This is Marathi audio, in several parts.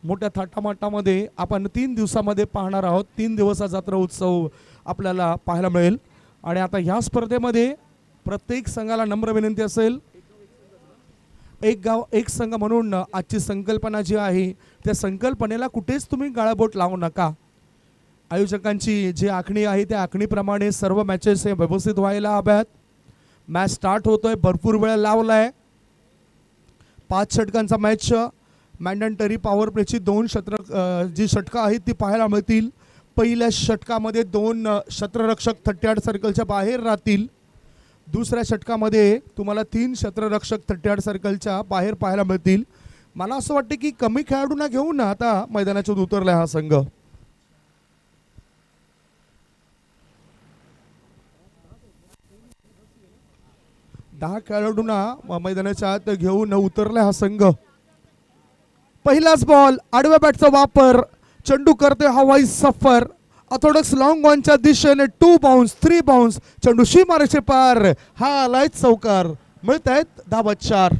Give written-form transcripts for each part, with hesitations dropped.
मोठ्या थाटामाटामध्ये आपण 3 दिवसामध्ये पाहणार आहोत. 3 दिवसाचा जत्रा उत्सव आपल्याला पाहायला मिळेल. आणि आता ह्या स्पर्धेमध्ये प्रत्येक संघाला नम्र विनंती असेल, एक गाव एक संघ म्हणून आजची संकल्पना जी आहे त्या संकल्पनेला कुठेच तुम्ही गाळाबोट लावू नका. आयोजकांची जी आखणी आहे त्या आखणीप्रमाणे सर्व मॅचेस हे व्यवस्थित व्हायला हव्यात. मॅच स्टार्ट होतोय, भरपूर वेळ लावलाय. 5 षटकांचा मॅच. मॅन्डेटरी पॉवर प्लेची 2 जी षटकं आहेत ती पाहायला मिळतील. पहिल्या षटकामध्ये 2 क्षेत्ररक्षक 38 सर्कलच्या बाहेर राहतील. दुसऱ्या षटकामध्ये तुम्हाला 3 क्षेत्ररक्षक 38 सर्कलच्या बाहेर पाहायला मिळतील. मला असं वाटतं की कमी खेळाडूंना घेऊन आता मैदानाच्यात उतरलाय हा संघ. दहा खेळाडूंना मैदानाच्या आत घेऊन उतरलाय हा संघ. पहिलाच बॉल, आडव्या बॅटचा वापर, चेंडू करते हवाई सफर. ऑर्थोडॉक्स लॉंग ऑनच्या दिशेने 2 बाउन्स 3 बाउन्स, चेंडू सीमारेषे पार. हा आलाय चौकार. मिळत आहेत धावा 4.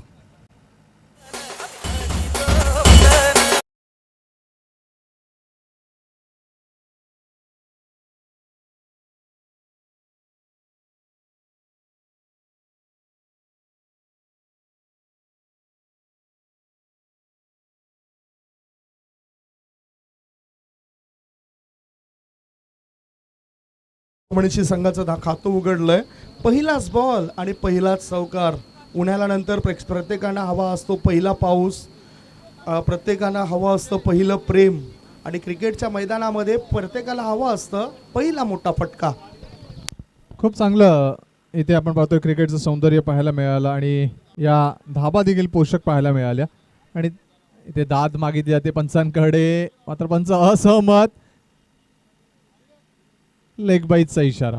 मणीशी संघाचं खातं उघडलंय. पहिलाच बॉल आणि पहिलाच चौकार. उन्हाळ्यानंतर प्रत्येकांना हवा असतो पहिला पाऊस, प्रत्येकांना हवा असतं पहिलं प्रेम, आणि क्रिकेटच्या मैदानामध्ये प्रत्येकाला हवं असतं पहिला मोठा फटका. खूप चांगलं इथे आपण पाहतोय क्रिकेटचं सौंदर्य पाहायला मिळालं आणि या धाबा देखील पोषक पाहायला मिळाल्या. आणि इथे दाद मागितली जाते पंचांकडे, मात्र पंच असहमत. लेग बाईटचा इशारा.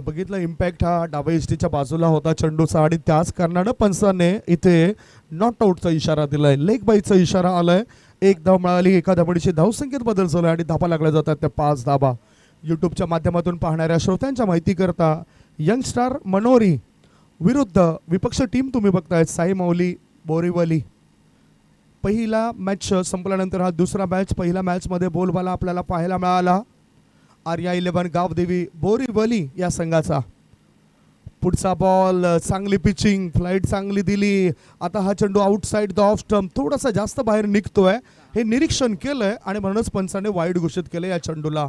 बघितलं इम्पॅक्ट हा डाव्या इष्टीच्या बाजूला होता चेंडूचा, आणि त्याच कारणानं पंचाने इथे नॉट आउटचा इशारा दिलाय. लेग बाईटचा इशारा आलाय. 1 धाव मिळाली. एका धावडीची धावसंख्येत बदल झाला आणि धाबा लागल्या जातात त्या 5 धाबा. यूट्यूबच्या माध्यमातून पाहणाऱ्या श्रोत्यांच्या माहिती करता यंग स्टार मनोरी विरुद्ध विपक्ष टीम तुम्ही बघताय साई माऊली बोरीवली. पहिला मॅच संपल्यानंतर हा दुसरा मॅच. पहिल्या मॅचमध्ये बोलबाला आपल्याला पाहायला मिळाला आर्या 11 गावदेवी बोरीवली या संघाचा. पुढचा बॉल, चांगली पिचिंग, फ्लाईट चांगली दिली. आता हा चेंडू आउटसाइड द ऑफ स्टंप थोडासा जास्त बाहेर निघतोय, हे निरीक्षण केलंय आणि म्हणूनच पंचाने वाईड घोषित केलं या चेंडूला.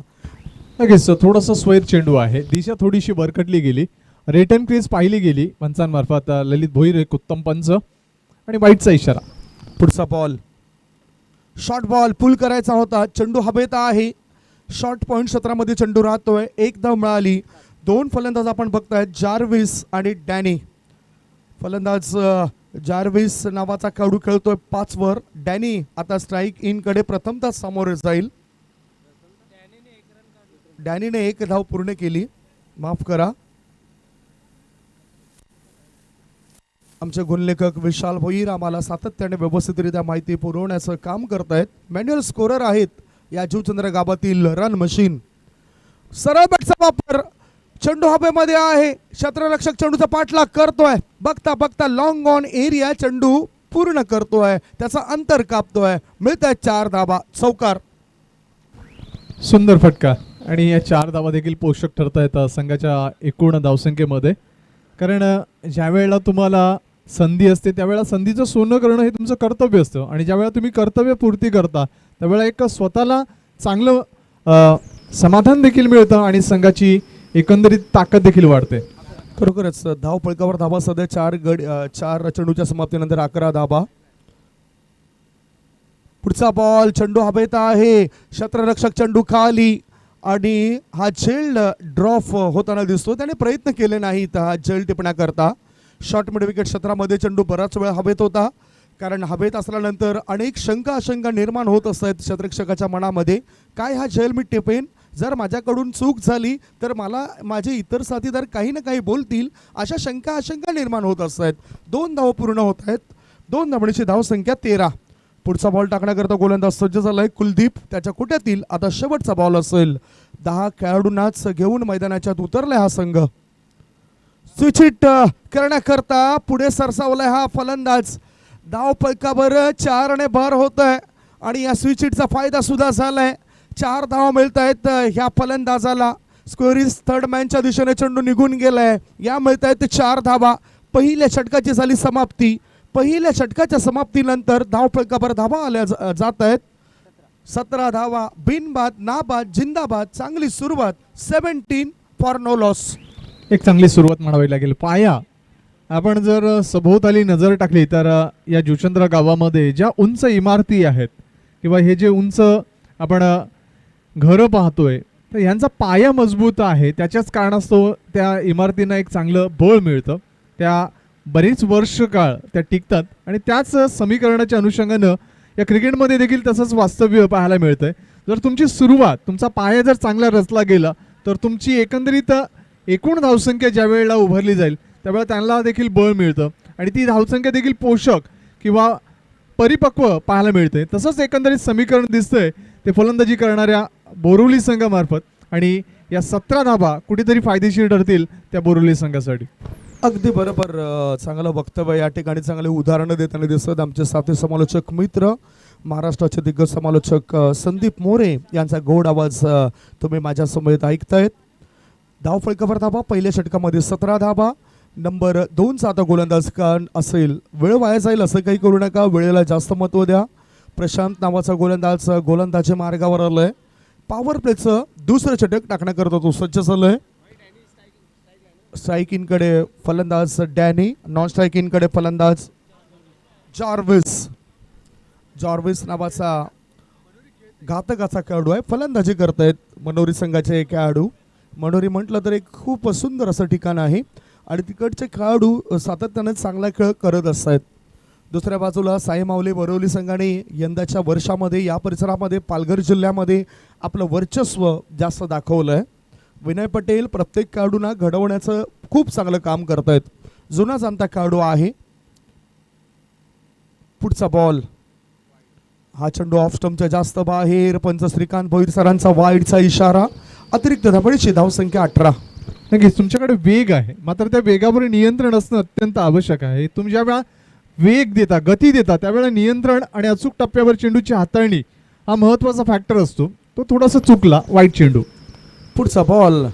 लगेच थोडासा स्वैर चेंडू आहे. दिशा थोडीशी बरकटली गेली. रिटर्न क्रीज पाहिली गेली पंचांमार्फत. ललित भोईर एक उत्तम पंच आणि वाईटचा इशारा. पुढचा बॉल, शॉर्ट बॉल पुल करायचा होता. चेंडू हवेत आहे. शॉर्ट पॉइंट क्षेत्रामध्ये चेंडू राहतोय. 1 धाव मिळाली. 2 फलंदाज आपण बघताय, जार्विस आणि डॅनी. फलंदाज जार्विस नावाचा खेळाडू खेळतोय 5 वर. डॅनी आता स्ट्राईक इन कडे प्रथमतः सामोरे जाईल. डॅनीने 1 धाव पूर्ण केली, माफ करा. आमचे गुणलेखक विशाल भोईर आम्हाला सातत्याने व्यवस्थितरित्या माहिती पुरवण्याचं काम करतायत. मॅन्युअल स्कोरर आहेत या जीवचंद्र गावातील रन मशीन. सरळ बॅटचा वापर, चेंडू हवेमध्ये आहे. क्षेत्ररक्षक चेंडूचा पाठलाग करतोय. बघता बघता लॉंग ऑन एरिया चेंडू पूर्ण करतोय, त्याचा अंतर कापतोय. मिळतंय 4 धावा, चौकार. सुंदर फटका. आणि या 4 धावा देखील पोषक ठरता येतात संघाच्या एकूण धावसंख्येमध्ये. कारण ज्या वेळेला तुम्हाला संधी असते त्यावेळेला संधीचं सोनं करणं हे तुमचं कर्तव्य असतं. आणि ज्यावेळेला तुम्ही कर्तव्य पूर्ती करता त्यावेळेला एक स्वतःला चांगलं समाधान देखील मिळतं आणि संघाची एकंदरीत ताकद देखील वाढते. खरोखरच धाव फलकावर धावा सध्या 4 चेंडूच्या समाप्तीनंतर 11 धावा. पुढचा बॉल, चेंडू हवेत आहे. क्षेत्ररक्षक चेंडू खाली आणि हा झेल ड्रॉप होताना दिसतो. त्याने प्रयत्न केले नाहीत हा झेल टिपण्याकरता. शॉर्ट मिड विकेट क्षेत्रामध्ये चेंडू बराच वेळ हवेत होता, कारण हवेत असल्यानंतर अनेक शंका आशंका निर्माण होत असतात क्षेत्ररक्षकाच्या मनामध्ये. काय हा झेल मी टिपेन, जर माझ्याकडून चूक झाली तर मला माझे इतर साथीदार काही ना काही बोलतील, अशा शंका आशंका निर्माण होत असतात. 2 धाव पूर्ण होत आहेत. 2 धावणीची धावसंख्या 13. पुढचा बॉल टाकण्याकरता गोलंदाज सज्ज झालाय कुलदीप. त्याच्या कुट्यातील आता शेवटचा बॉल असेल. 10 खेळाडूंनाच घेऊन मैदानाच्यात उतरलाय हा संघ. स्विच हिट करण्याकरता पुढे सरसावलाय हा फलंदाज. धाव फलकावर 4 ने भर होत आहे. आणि या स्विच हिटचा फायदा सुद्धा झालाय. 4 धावा मिळत आहेत ह्या फलंदाजाला. स्क्वेअरिस थर्ड मॅनच्या दिशेने चेंडू निघून गेलाय. या मिळत आहेत 4 धावा. पहिल्या षटकाची झाली समाप्ती. पहिल्या षटकाच्या समाप्तीनंतर धावफलकावर धावा आल्या जात आहेत. 17 धावा. बिनबाद, नाबाद, जिंदाबाद. चांगली सुरुवात. 17 फॉर नो लॉस. एक चांगली सुरुवात म्हणावी लागेल. पाया आपण जर सभोवताली नजर टाकली तर या जुचंद्र गावामध्ये ज्या उंच इमारती आहेत किंवा हे जे उंच आपण घरं पाहतोय तर यांचा पाया मजबूत आहे. त्याच्याच कारणास्तव त्या इमारतींना एक चांगलं बळ मिळतं. त्या बरीच वर्ष काळ त्या टिकतात आणि त्याच समीकरणाच्या अनुषंगानं या क्रिकेटमध्ये देखील तसंच वास्तव्य पाहायला मिळतंय. जर तुमची सुरुवात, तुमचा पाया जर चांगला रचला गेला तर तुमची एकंदरीत एकूण धावसंख्या ज्या वेळेला उभारली जाईल त्यावेळेला त्यांना देखील बळ मिळतं आणि ती धावसंख्या देखील पोषक किंवा परिपक्व पाहायला मिळते. तसंच एकंदरीत समीकरण दिसतंय ते फलंदाजी करणाऱ्या बोरिवली संघामार्फत आणि या 17 धावा कुठेतरी फायदेशीर ठरतील त्या बोरिवली संघासाठी. अगदी बरोबर. चांगलं वक्तव्य या ठिकाणी, चांगले उदाहरणं देताना दिसत आमचे साथी समालोचक मित्र महाराष्ट्राचे दिग्गज समालोचक संदीप मोरे यांचा गोड आवाज तुम्ही माझ्या समोर ऐकतायत. धावफलकावर धावा. पहिल्या षटकामध्ये 17 धावा. नंबर 2चा आता गोलंदाज असेल. वेळ वाया जाईल असं काही करू नका. वेळेला जास्त महत्त्व द्या. प्रशांत नावाचा गोलंदाज गोलंदाजी मार्गावर आलाय. पॉवर प्लेचं दुसरं षटक टाकण्याकरता तो सज्ज झालाय. स्ट्राईकिंगकडे फलंदाज डॅनी, नॉन स्ट्राईकिंगकडे फलंदाज जॉर्विस. जॉर्विस नावाचा घातकाचा खेळाडू आहे. फलंदाजी करतायत मनोरी संघाचे खेळाडू. मनोरी म्हटलं तर एक खूप सुंदर असं ठिकाण आहे आणि तिकडचे खेळाडू सातत्याने चांगला खेळ करत असतात. दुसऱ्या बाजूला साई माऊली बोरिवली संघाने यंदाच्या वर्षामध्ये या परिसरामध्ये पालघर जिल्ह्यामध्ये आपलं वर्चस्व जास्त दाखवलं आहे. विनय पटेल प्रत्येक खेळाडूंना घडवण्याचं खूप चांगलं काम करतायत. जुना जाणता खेळाडू आहे. पुढचा बॉल. हा चेंडू ऑफ स्टंपच्या जास्त बाहेर. पंच श्रीकांत भोईर सरांचा वाईडचा इशारा. अतिरिक्त धाबळीची धावसंख्या 18. नक्कीच तुमच्याकडे वेग आहे, मात्र त्या वेगावर नियंत्रण असणं अत्यंत आवश्यक आहे. तुम्ही ज्या वेळा वेग देता, गती देता, त्यावेळेला नियंत्रण आणि अचूक टप्प्यावर चेंडूची हाताळणी हा महत्त्वाचा फॅक्टर असतो. तो थोडासा चुकला. वाईट चेंडू. पुढचा बॉल.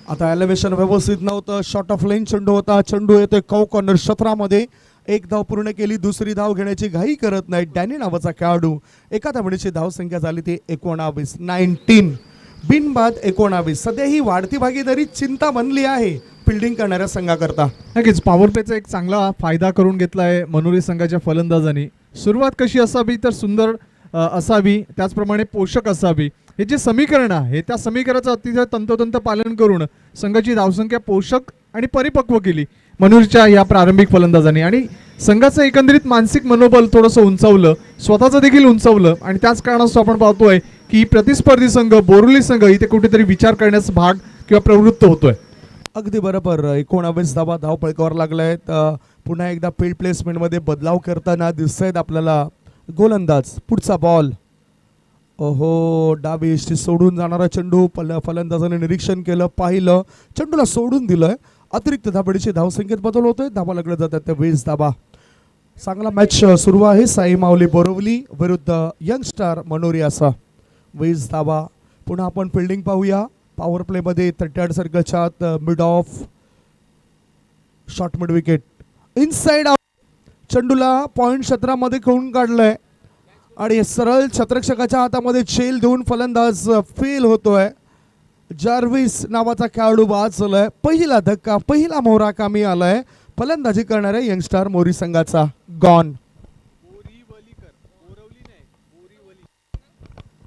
आता एलिव्हेशन व्यवस्थित नव्हतं. शॉर्ट ऑफ लाईन चेंडू होता. चेंडू येतोय कौ कॉर्नर क्षेत्रामध्ये. एक धाव पूर्ण केली. दुसरी धाव घेण्याची घाई करत नाही डॅनी नावाचा खेळाडू. एका धावणीची धावसंख्या झाली ती 19. 19 बिनबाद 19. सध्या ही वाढती भागीदारी चिंता बनली आहे फिल्डिंग करणाऱ्या संघाकरता. नक्कीच पॉवर प्लेचा एक चांगला फायदा करून घेतला आहे मनोरी संघाच्या फलंदाजांनी. सुरुवात कशी असावी तर सुंदर असावी, त्याचप्रमाणे पोषक असावी. हे जे समीकरण आहे त्या समीकरणाचं अतिशय तंतोतंत पालन करून संघाची धावसंख्या पोषक आणि परिपक्व केली मनोरीच्या या प्रारंभिक फलंदाजांनी आणि संघाचं एकंदरीत मानसिक मनोबल थोडंसं उंचावलं, स्वतःचं देखील उंचावलं आणि त्याच कारणास्तव आपण पाहतोय की प्रतिस्पर्धी संघ बोरिवली संघ इथे कुठेतरी विचार करण्याचा भाग किंवा प्रवृत्त होतोय. अगदी बरोबर. 19 धावा धावफलकावर लागलायत. पुन्हा एकदा फील्ड प्लेसमेंटमध्ये बदलाव करताना दिसत आहेत आपल्याला गोलंदाज. पुढचा बॉल. ओहो, डावी इष्टी सोडून जाणारा चेंडू. फलंदाजाने निरीक्षण केलं, पाहिलं, चेंडूला सोडून दिलंय. अतिरिक्त धाबडीची धावसंख्येत बदल होतोय. धावा लागल्या जातात त्या 20 धावा. चांगला मॅच सुरू आहे साई माऊली बोरिवली विरुद्ध यंगस्टार मनोरी असा. 20 धावा. पुन्हा आपण फिल्डिंग पाहूया. पॉवर प्लेमध्ये 33 सर्कलच्या आत mid off short mid wicket. Inside out. चेंडूला पॉइंट क्षेत्रामध्ये खेळून काढलंय आणि सरळ छत्रक्षकाच्या हातामध्ये छेल देऊन फलंदाज फेल होतोय. जॉर्विस नावाचा खेळाडू बाद झालाय. पहिला धक्का, पहिला मोहरा कामी आलाय फलंदाजी करणाऱ्या यंगस्टार मोरी संघाचा. गॉन.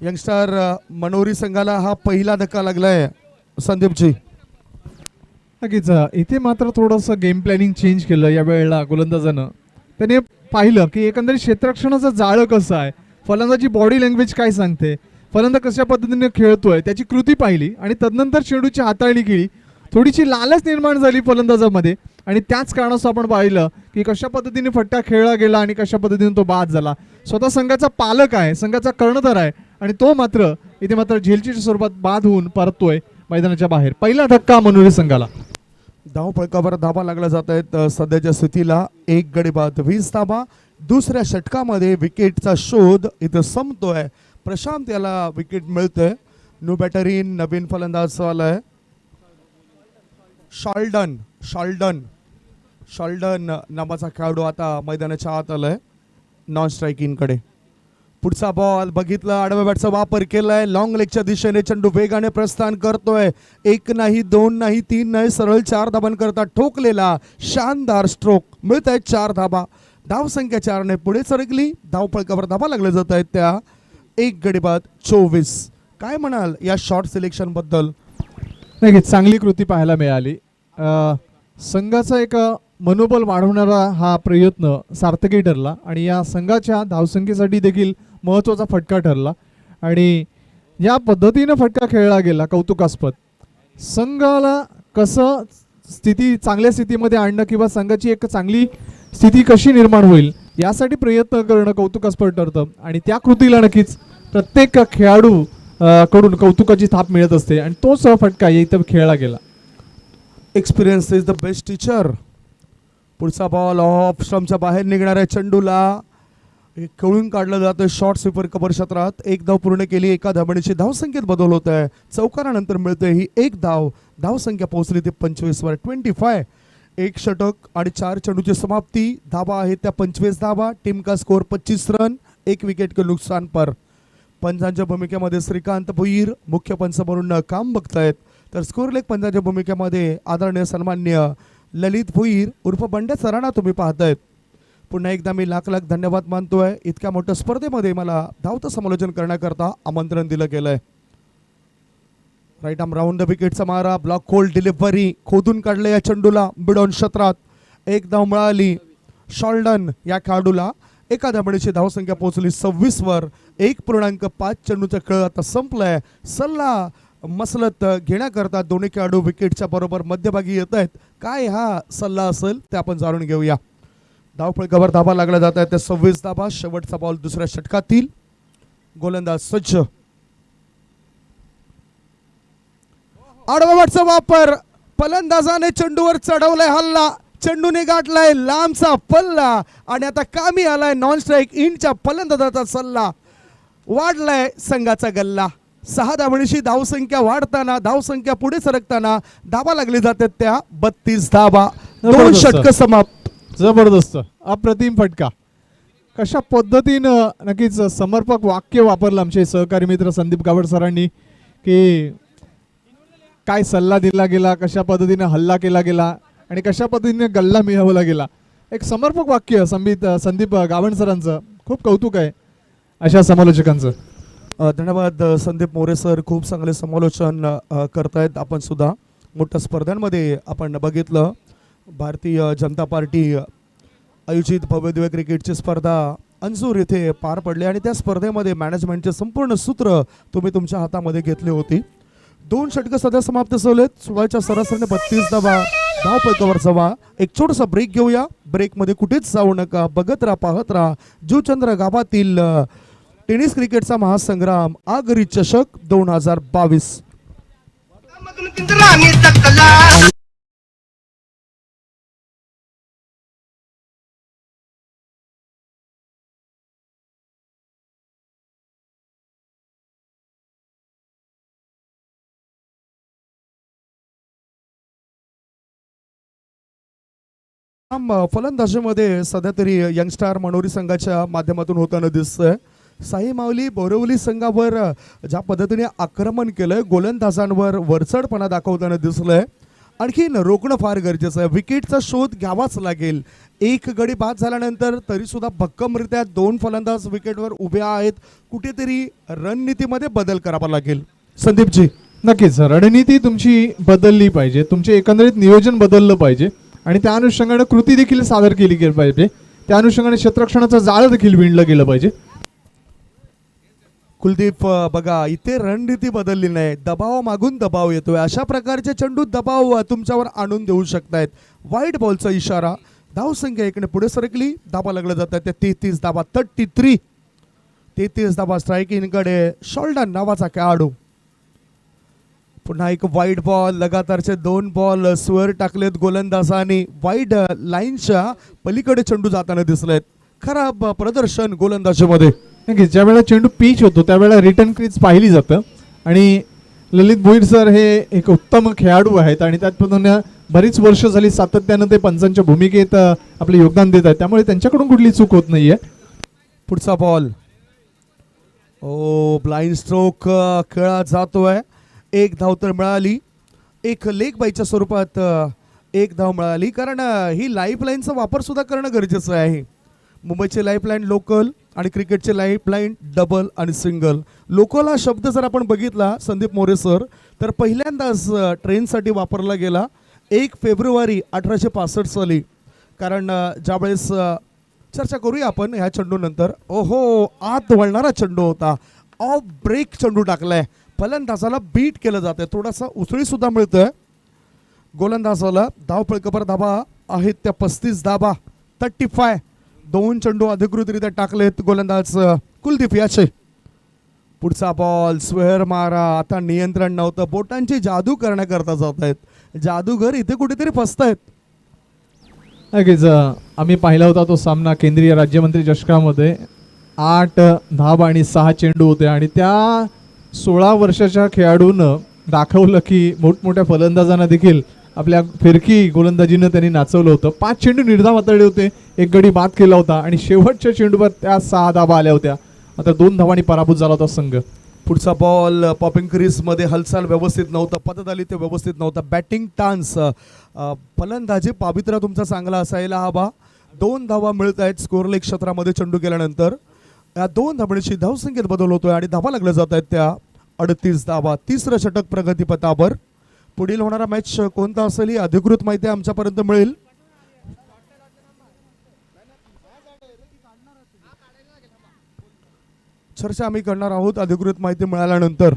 यंगस्टार मनोरी संघाला हा पहिला धक्का लागलाय संदीपजी. नक्कीच इथे मात्र थोडंसं गेम प्लॅनिंग चेंज केलं या वेळेला गोलंदाजानं. त्याने पाहिलं की एकंदरीत क्षेत्ररक्षणाचं जाळं कसं आहे, फलंदाजी बॉडी लँग्वेज काय सांगते, फलंदाज कशा पद्धतीने खेळतोय त्याची कृती पाहिली आणि तदनंतर चेंडूची हाताळणी केली. थोडीशी लालच निर्माण झाली फलंदाजामध्ये आणि त्याच कारणास्तव आपण पाहिलं की कशा पद्धतीने फट्टा खेळला गेला आणि कशा पद्धतीने तो बाद झाला. स्वतः संघाचा पालक आहे, संघाचा कर्णधार आहे आणि तो मात्र इथे मात्र झेलच्या स्वरूपात बाद होऊन परततोय मैदानाच्या बाहेर. पहिला धक्का मनोरी संघाला. धावपळकावर धाबा लागला जात आहेत सध्याच्या स्थितीला 1 गडी बाद 20 धाबा. दुसऱ्या षटकामध्ये विकेटचा शोध इथं संपतोय. प्रशांत याला विकेट मिळतोय. न्यू बॅटरीन नवीन फलंदाज आलाय शॉल्डन नावाचा खेळाडू आता मैदानाच्या आत आलाय नॉन स्ट्रायकिंग कडे. पुढचा बॉल बघितला, आडव्या बॅटचा वापर केलाय. लॉंग लेगच्या दिशेने चेंडू वेगाने प्रस्थान करतोय. 1 नाही 2 नाही 3 नाही सरळ 4 धाबांकरता ठोकलेला शानदार स्ट्रोक मिळत आहेत 4 धाबा. धावसंख्या 4 ने पुढे सरकली. धावपळकावर धाबा लागले जात आहेत त्या 1 गडी बाद 24. काय म्हणाल या शॉर्ट सिलेक्शन बद्दल? नाही, चांगली कृती पाहायला मिळाली. संघाचा एक मनोबल वाढवणारा हा प्रयत्न सार्थकी ठरला आणि या संघाच्या धावसंख्येसाठी देखील महत्त्वाचा फटका ठरला आणि या पद्धतीनं फटका खेळला गेला कौतुकास्पद. संघाला कसं चांगल्या स्थितीमध्ये आणणं किंवा संघाची एक चांगली स्थिती कशी निर्माण होईल यासाठी प्रयत्न करणं कौतुकास्पद ठरतं आणि त्या कृतीला नक्कीच प्रत्येक खेळाडू कडून कौतुकाची थाप मिळत असते आणि तोच फटका इथं खेळला गेला. Experience is the best teacher. पुढचा बॉल ऑफ स्टंपच्या बाहेर निघणाऱ्या चेंडूला खेळून काढलं जातं शॉर्ट स्वीपर कव्हर क्षेत्रात. 1 धाव पूर्ण केली. एका धाबणीची धावसंख्येत बदल होत आहे. चौकारानंतर मिळते ही 1 धाव. धावसंख्या पोहोचली ते 25 वर 25. 1 षटक आणि 4 चेंडूची समाप्ती. धाबा आहेत त्या 25 धाबा. टीम का स्कोर 25 रन. 1 विकेट के नुकसान पर. पंचांच्या भूमिकेमध्ये श्रीकांत भुईर मुख्य पंच म्हणून काम बघतायत तर स्कोर लेग पंचांच्या भूमिकेमध्ये आदरणीय सन्मान्य ललित भुईर उर्फ बंड्या सरांना तुम्ही पाहतायत. पुन्हा एकदा मी लाख धन्यवाद मानतोय. इतक्या मोठ्या स्पर्धेमध्ये मला धावतं समालोचन करण्याकरता आमंत्रण दिलं गेलंय. राईट आर्म राऊंड द विकेटचा मारा. ब्लॉक होल्ड डिलिव्हरी खोदून काढलं या चेंडूला मिड ऑन क्षेत्रात. 1 धाव मिळाली शॉल्डन या खेळाडूला. एका धाबणीची धावसंख्या पोहोचली 26 वर. 1.5 चेंडूचा खेळ आता संपलाय. सल्ला मसलत घेण्याकरता दोन्ही खेळाडू विकेटच्या बरोबर मध्यभागी येत आहेत. काय हा सल्ला असेल ते आपण जाणून घेऊया. धावपळकावर धाबा लागला जात आहे त्या 26 धाबा. शेवटचा बॉल दुसऱ्या षटकातील. गोलंदाज सज्ज. आडवा वापर. फलंदाजाने चेंडूवर चढवलाय हल्ला. चेंडूने गाठलाय लांबचा पल्ला आणि आता कामी आलाय नॉन स्ट्राईक इंडच्या फलंदाजाचा सल्ला. वाढलाय संघाचा गल्ला. 6 धाबणीची धावसंख्या वाढताना धावसंख्या पुढे सरकताना धाबा लागली जातात त्या 32 धाबा. 2 षटक समाप्त. जबरदस्त अप्रतिम फटका. कशा पद्धतीनं नक्कीच समर्पक वाक्य वापरलं आमचे सहकारी मित्र संदीप गावड सरांनी की काय सल्ला दिला गेला, कशा पद्धतीने हल्ला केला गेला आणि कशा पद्धतीने गल्ला मिळवला गेला. एक समर्पक वाक्य संदीप गावड सरांचं. खूप कौतुक आहे अशा समालोचकांचं. धन्यवाद संदीप मोरे सर. खूप चांगले समालोचन करतायत. आपण सुद्धा मोठ्या स्पर्धांमध्ये आपण बघितलं. भारतीय जनता पार्टी आयोजित भव्यदिव्य क्रिकेटची स्पर्धा अंजूर येथे पार पडली आणि त्या स्पर्धेमध्ये मॅनेजमेंटचे संपूर्ण सूत्र तुम्ही तुमच्या हातामध्ये घेतले होते. 2 षटकं सध्या समाप्त झालेत. 16च्या सरासरीने 32 धावा. धावपळकावर जावा. एक छोटासा ब्रेक घेऊया. ब्रेकमध्ये कुठेच जाऊ नका. बघत राहा, पाहत राहा. जुचंद्र गावातील टेनिस क्रिकेटचा महासंग्राम आगरी चषक 2022. फलंदाजीमध्ये सध्या तरी यंगस्टार मनोरी संघाच्या माध्यमातून होताना दिसतंय. साई माऊली बोरवली संघावर ज्या पद्धतीने आक्रमण केलंय, गोलंदाजांवर वरचढपणा दाखवताना दिसलंय. आणखीन रोखणं फार गरजेचं आहे. विकेटचा शोध घ्यावाच लागेल. 1 गडी बाद झाल्यानंतर तरी सुद्धा भक्कमरित्या 2 फलंदाज विकेटवर उभे आहेत. कुठेतरी रणनीतीमध्ये बदल करावा लागेल. संदीपजी. नक्कीच रणनीती तुमची बदलली पाहिजे. तुमचे एकंदरीत नियोजन बदललं पाहिजे आणि त्या अनुषंगाने कृती देखील सादर केली गेली पाहिजे. त्या अनुषंगाने क्षेत्ररक्षणाचं जाळं देखील विणलं गेलं पाहिजे. कुलदीप बघा इथे रणनीती बदलली नाही. दबाव मागून दबाव येतोय. अशा प्रकारचे चेंडू दबाव तुमच्यावर आणून देऊ शकतायत. वाईट बॉलचा इशारा. धावसंख्या 1 ने पुढे सरकली. धाबा लागला जातात त्या 33 धाबा. 33 धाबा स्ट्रायकिंग कडे शॉल्डन नावाचा खेळाडू. पुन्हा एक वाईट बॉल, लगातारचे 2 बॉल स्वर टाकलेत गोलंदाजांनी. वाईड लाईनच्या पलीकडे चेंडू जाताना दिसलेत. खराब प्रदर्शन गोलंदाजीमध्ये. नक्कीच ज्या वेळेला चेंडू पिच होतो त्यावेळेला रिटर्न क्रीज पाहिली जातं आणि ललित भोईर सर हे एक उत्तम खेळाडू आहेत आणि त्यातून बरीच वर्ष झाली सातत्यानं ते पंचांच्या भूमिकेत आपले योगदान देत आहेत, त्यामुळे त्यांच्याकडून कुठली चूक होत नाहीये. पुढचा बॉल, ओ ब्लाइंड स्ट्रोक खेळला जातोय. 1 धाव तर मिळाली. एक लेग बाईच्या स्वरूपात 1 धाव मिळाली, कारण ही लाईफलाईनचा वापर सुद्धा करणं गरजेचं आहे. मुंबईची लाईफलाईन लोकल आणि क्रिकेटचे लाईफलाईन डबल आणि सिंगल. लोकल हा शब्द जर आपण बघितला संदीप मोरे सर, तर पहिल्यांदाच ट्रेनसाठी वापरला गेला 1 फेब्रुवारी 1865 साली. कारण ज्यावेळेस चर्चा करूया आपण ह्या चेंडूनंतर. ओहो, आत वळणारा चेंडू होता. ऑफ ब्रेक चेंडू टाकलाय. फलंदाजाला बीट केलं जातं. थोडासा उसळी सुद्धा मिळतोय गोलंदाजाला. धाव फळकपर धाबा आहेत त्या 35 धाबा, 35. 2 चेंडू अधिकृतरित्या टाकलेत गोलंदाज कुलदीप याचे. पुढचा बॉल, स्वेअर मारा. आता नियंत्रण नव्हतं. बोटांची जादू करण्याकरता जात आहेत. जादूगर इथे कुठेतरी फसतायत. नक्कीच आम्ही पाहिला होता तो सामना केंद्रीय राज्यमंत्री चषकामध्ये. 8 धाबा आणि 6 चेंडू होते आणि त्या 16 वर्षाच्या खेळाडूनं दाखवलं की मोठमोठ्या फलंदाजांना देखील आपल्या फिरकी गोलंदाजीनं त्यांनी नाचवलं होतं. 5 चेंडू निर्धाव हाताळले होते, 1 गडी बाद केला होता आणि शेवटच्या चेंडूवर त्या 6 धाबा आल्या होत्या. आता 2 धावांनी पराभूत झाला होता संघ. पुढचा बॉल, पॉपिंग क्रीजमध्ये हालचाल व्यवस्थित नव्हतं, पद्धत आली ते व्यवस्थित नव्हतं. बॅटिंग टान्स, फलंदाजी पावित्र्य तुमचा चांगला असायला हवा. 2 धावा मिळत आहेत स्कोरलेग क्षेत्रामध्ये चेंडू केल्यानंतर. या 2 धाबांची धावसंख्येत बदल होतोय आणि धावा लागल्या जात आहेत त्या 38 धावा. 3रं षटक प्रगतीपथावर. पुढील होणारा मॅच कोणता असेल ही अधिकृत माहिती आमच्यापर्यंत मिळेल. चर्चा आम्ही करणार आहोत अधिकृत माहिती मिळाल्यानंतर.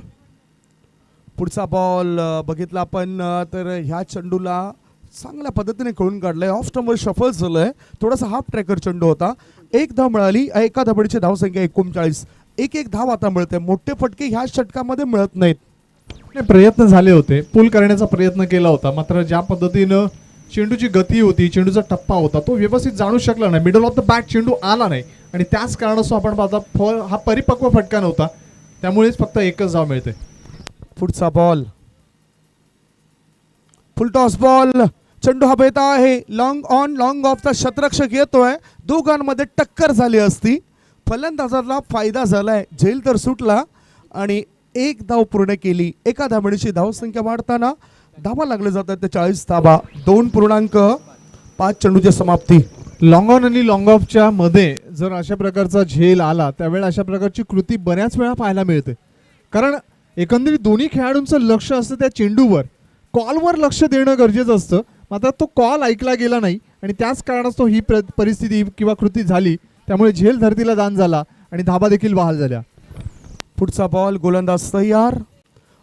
पुढचा बॉल बघितला आपण तर ह्या चेंडूला चांगल्या पद्धतीने खेळून काढलंय. ऑफ स्टंपवर शफल झालंय. थोडासा हाफ ट्रॅकर चेंडू होता. 1 धाव मिळाली. एका धाबडीची धावसंख्या 39. 1 धाव आता मिळते. मोठे फटके ह्या षटकामध्ये मिळत नाहीत. प्रयत्न झाले होते, पूल करण्याचा प्रयत्न केला होता, मात्र ज्या पद्धतीनं चेंडूची गती होती, चेंडूचा टप्पा होता, तो व्यवस्थित जाणू शकला नाही. मिडल ऑफ द बॅट चेंडू आला नाही आणि त्याच कारणास्तव आपण पाहता हा परिपक्व फटका नव्हता, त्यामुळेच फक्त 1च धाव मिळते. पुढचा बॉल, फुल टॉस बॉल. चेंडू हवेत आहे. लॉंग ऑन लॉंग ऑफचा शतरक्षक येतोय. दोघांमध्ये टक्कर झाली असती. फलंदाजाला फायदा झालाय. झेल तर सुटला आणि 1 धाव पूर्ण केली. एका धाबडीची धावसंख्या वाढताना धावा लागले जातात ते 40 धाबा. 2.5 चेंडूची समाप्ती. लॉंग ऑन आणि लॉंग ऑफच्या मध्ये जर अशा प्रकारचा झेल आला त्यावेळेला अशा प्रकारची कृती बऱ्याच वेळा पाहायला मिळते, कारण एकंदरीत दोन्ही खेळाडूंचं लक्ष असतं त्या चेंडूवर. कॉलवर लक्ष देणं गरजेचं असतं, मात्र तो कॉल ऐकला गेला नाही आणि त्याच कारणास्तव ही परिस्थिती किंवा कृती झाली. त्यामुळे झेल धरतीला दान झाला आणि धाबा देखील बहाल झाल्या. पुढचा बॉल, गोलंदाज तयार.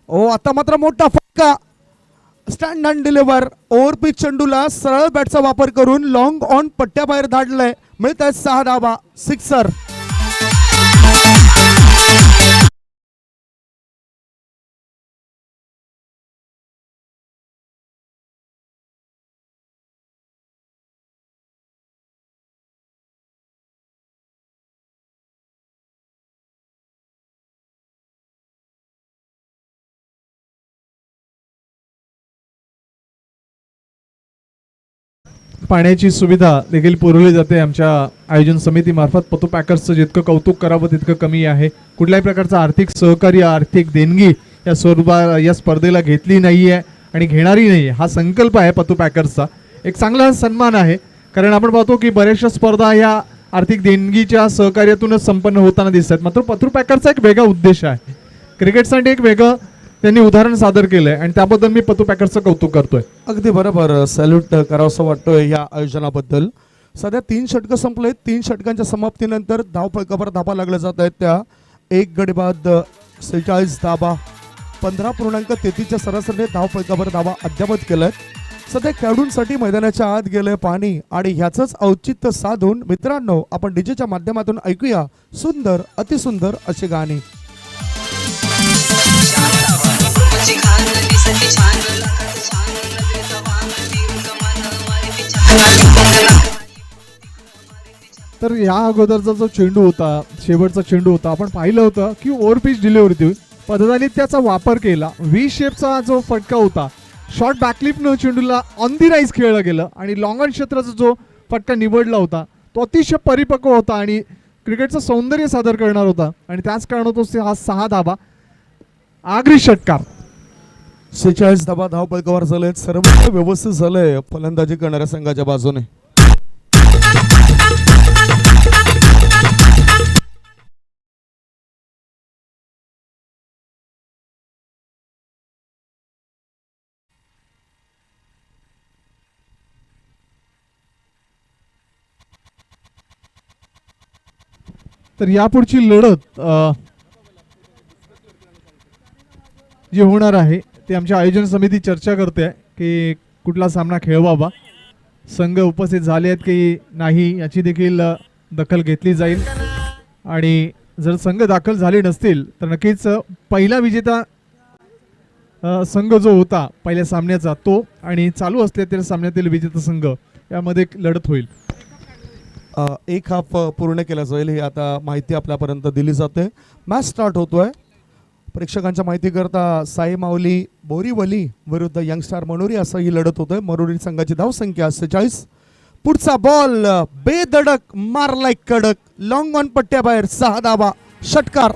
ओ आता मात्र मोठा फटका. Stand and deliver. ओव्हरपिच चेंडूला सरळ बॅटचा वापर करून लॉंग ऑन पट्ट्याबाहेर धाडलंय. मिळत आहेत 6 धाबा. 6 पाण्याची सुविधा देखील पुरवली जाते आमच्या आयोजन समितीमार्फत. पतू पॅकर्सचं जितकं कौतुक करावं तितकं कमी आहे. कुठल्याही प्रकारचा आर्थिक सहकार्य, आर्थिक देणगी या स्पर्धेला घेतली नाही आहे आणि घेणारी नाही आहे. हा संकल्प आहे पतू पॅकर्सचा. एक चांगला सन्मान आहे, कारण आपण पाहतो की बऱ्याचशा स्पर्धा ह्या आर्थिक देणगीच्या सहकार्यातूनच संपन्न होताना दिसतात. मात्र पतू पॅकर्सचा एक वेगळा उद्देश आहे. क्रिकेटसाठी एक वेगळं त्यांनी उदाहरण सादर केलंय आणि त्याबद्दल मी पतू पॅकर्सचं कौतुक करतोय. अगदी बरोबर. सॅल्यूट करावंसं वाटतोय या आयोजनाबद्दल. सध्या 3 षटकं संपलेत. 3 षटकांच्या समाप्तीनंतर धाव फळकावर धाबा लागल्या जात आहेत त्या 1 गडी बाद 46 धाबा. 15.33च्या सरासरीने धाव फळकावर धावा अद्यावत केल्यात. सध्या खेळाडूंसाठी मैदानाच्या आत गेलंय पाणी आणि ह्याचंच औचित्य साधून मित्रांनो आपण डीजेच्या माध्यमातून ऐकूया सुंदर अतिसुंदर अशी गाणी. Chegando तर या अगोदरचा जो चेंडू होता, शेवटचा चेंडू होता, आपण पाहिलं होतं की ओव्हरपिच डिलिव्हरी पद्धतीने त्याचा वापर केला. व्ही शेपचा जो फटका होता, शॉर्ट बॅकलिपनं चेंडूला ऑन दी राईज खेळलं गेलं आणि लॉंग ऑन क्षेत्राचा जो फटका निवडला होता तो अतिशय परिपक्व होता आणि क्रिकेटचं सौंदर्य सादर करणार होता आणि त्याच कारणातून हा 6 धाबा आगरी षटकार. 46 धाबा धावपळकावर झाले. सर्व व्यवस्थित झालंय फलंदाजी करणाऱ्या संघाच्या बाजूने. तर यापुढची लढत जी होणार आहे ते आमच्या आयोजन समिती चर्चा करते की कुठला सामना खेळवावा, संघ उपस्थित झाले आहेत की नाही याची देखील दखल घेतली जाईल आणि जर संघ दाखल झाले नसतील तर नक्कीच पहिला विजेता संघ जो होता पहिल्या सामन्याचा तो आणि चालू असलेल्या सामन्यातील विजेता संघ यामध्ये लढत होईल. एक हाफ पूर्ण केला जाईल ही आता माहिती आपल्यापर्यंत दिली जाते. मॅच स्टार्ट होतोय. प्रेक्षकांच्या माहिती करता साई माऊली बोरीवली विरुद्ध यंगस्टार मनोरी असं ही लढत होतोय. मनोरी संघाची धावसंख्या 46. पुढचा बॉल बेधडक मारलाय कडक, लॉंग ऑन पट्ट्याबाहेर 6 धाबा षटकार.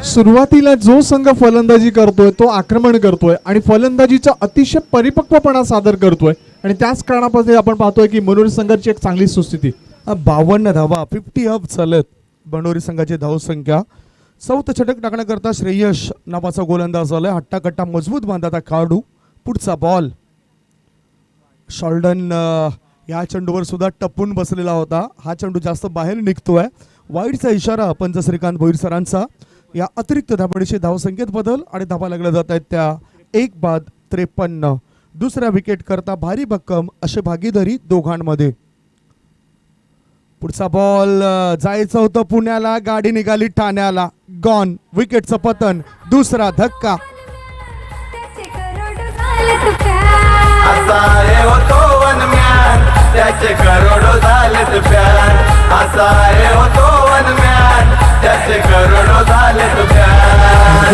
सुरुवातीला जो संघ फलंदाजी करतोय तो आक्रमण करतोय आणि फलंदाजीचा अतिशय परिपक्वपणा सादर करतोय आणि त्याच कारणापासून आपण पाहतोय की मनोरी संघाची एक चांगली सुस्थिती. 52 धावा 50 अप चालत बनोरी संघाची धावसंख्या. चौथं षटक टाकण्याकरता श्रेयश नावाचा गोलंदाज आलाय. हट्टाकट्टा मजबूत बांधाचा खेळाडू. पुढचा बॉल शॉल्डन या चेंडूवर सुद्धा टपून बसलेला होता. हा चेंडू जास्त बाहेर निघतोय. वाईडचा इशारा पंच श्रीकांत भोईर सरांचा. या अतिरिक्त धाबडीची धावसंख्येत बदल आणि धाबा लागल्या जात आहेत त्या 1-53. दुसऱ्या विकेट करता भारी भक्कम अशी भागीदारी दोघांमध्ये. पुढचा बॉल जायचं होतं पुण्याला, गाडी निघाली ठाण्याला. गॉन. विकेटचं पतन. दुसरा धक्का. असारे होतो वनम्यान त्याचे करोडो झालेत प्यार. असारे होतो वनम्यान त्याचे करोडो झालेत प्यार.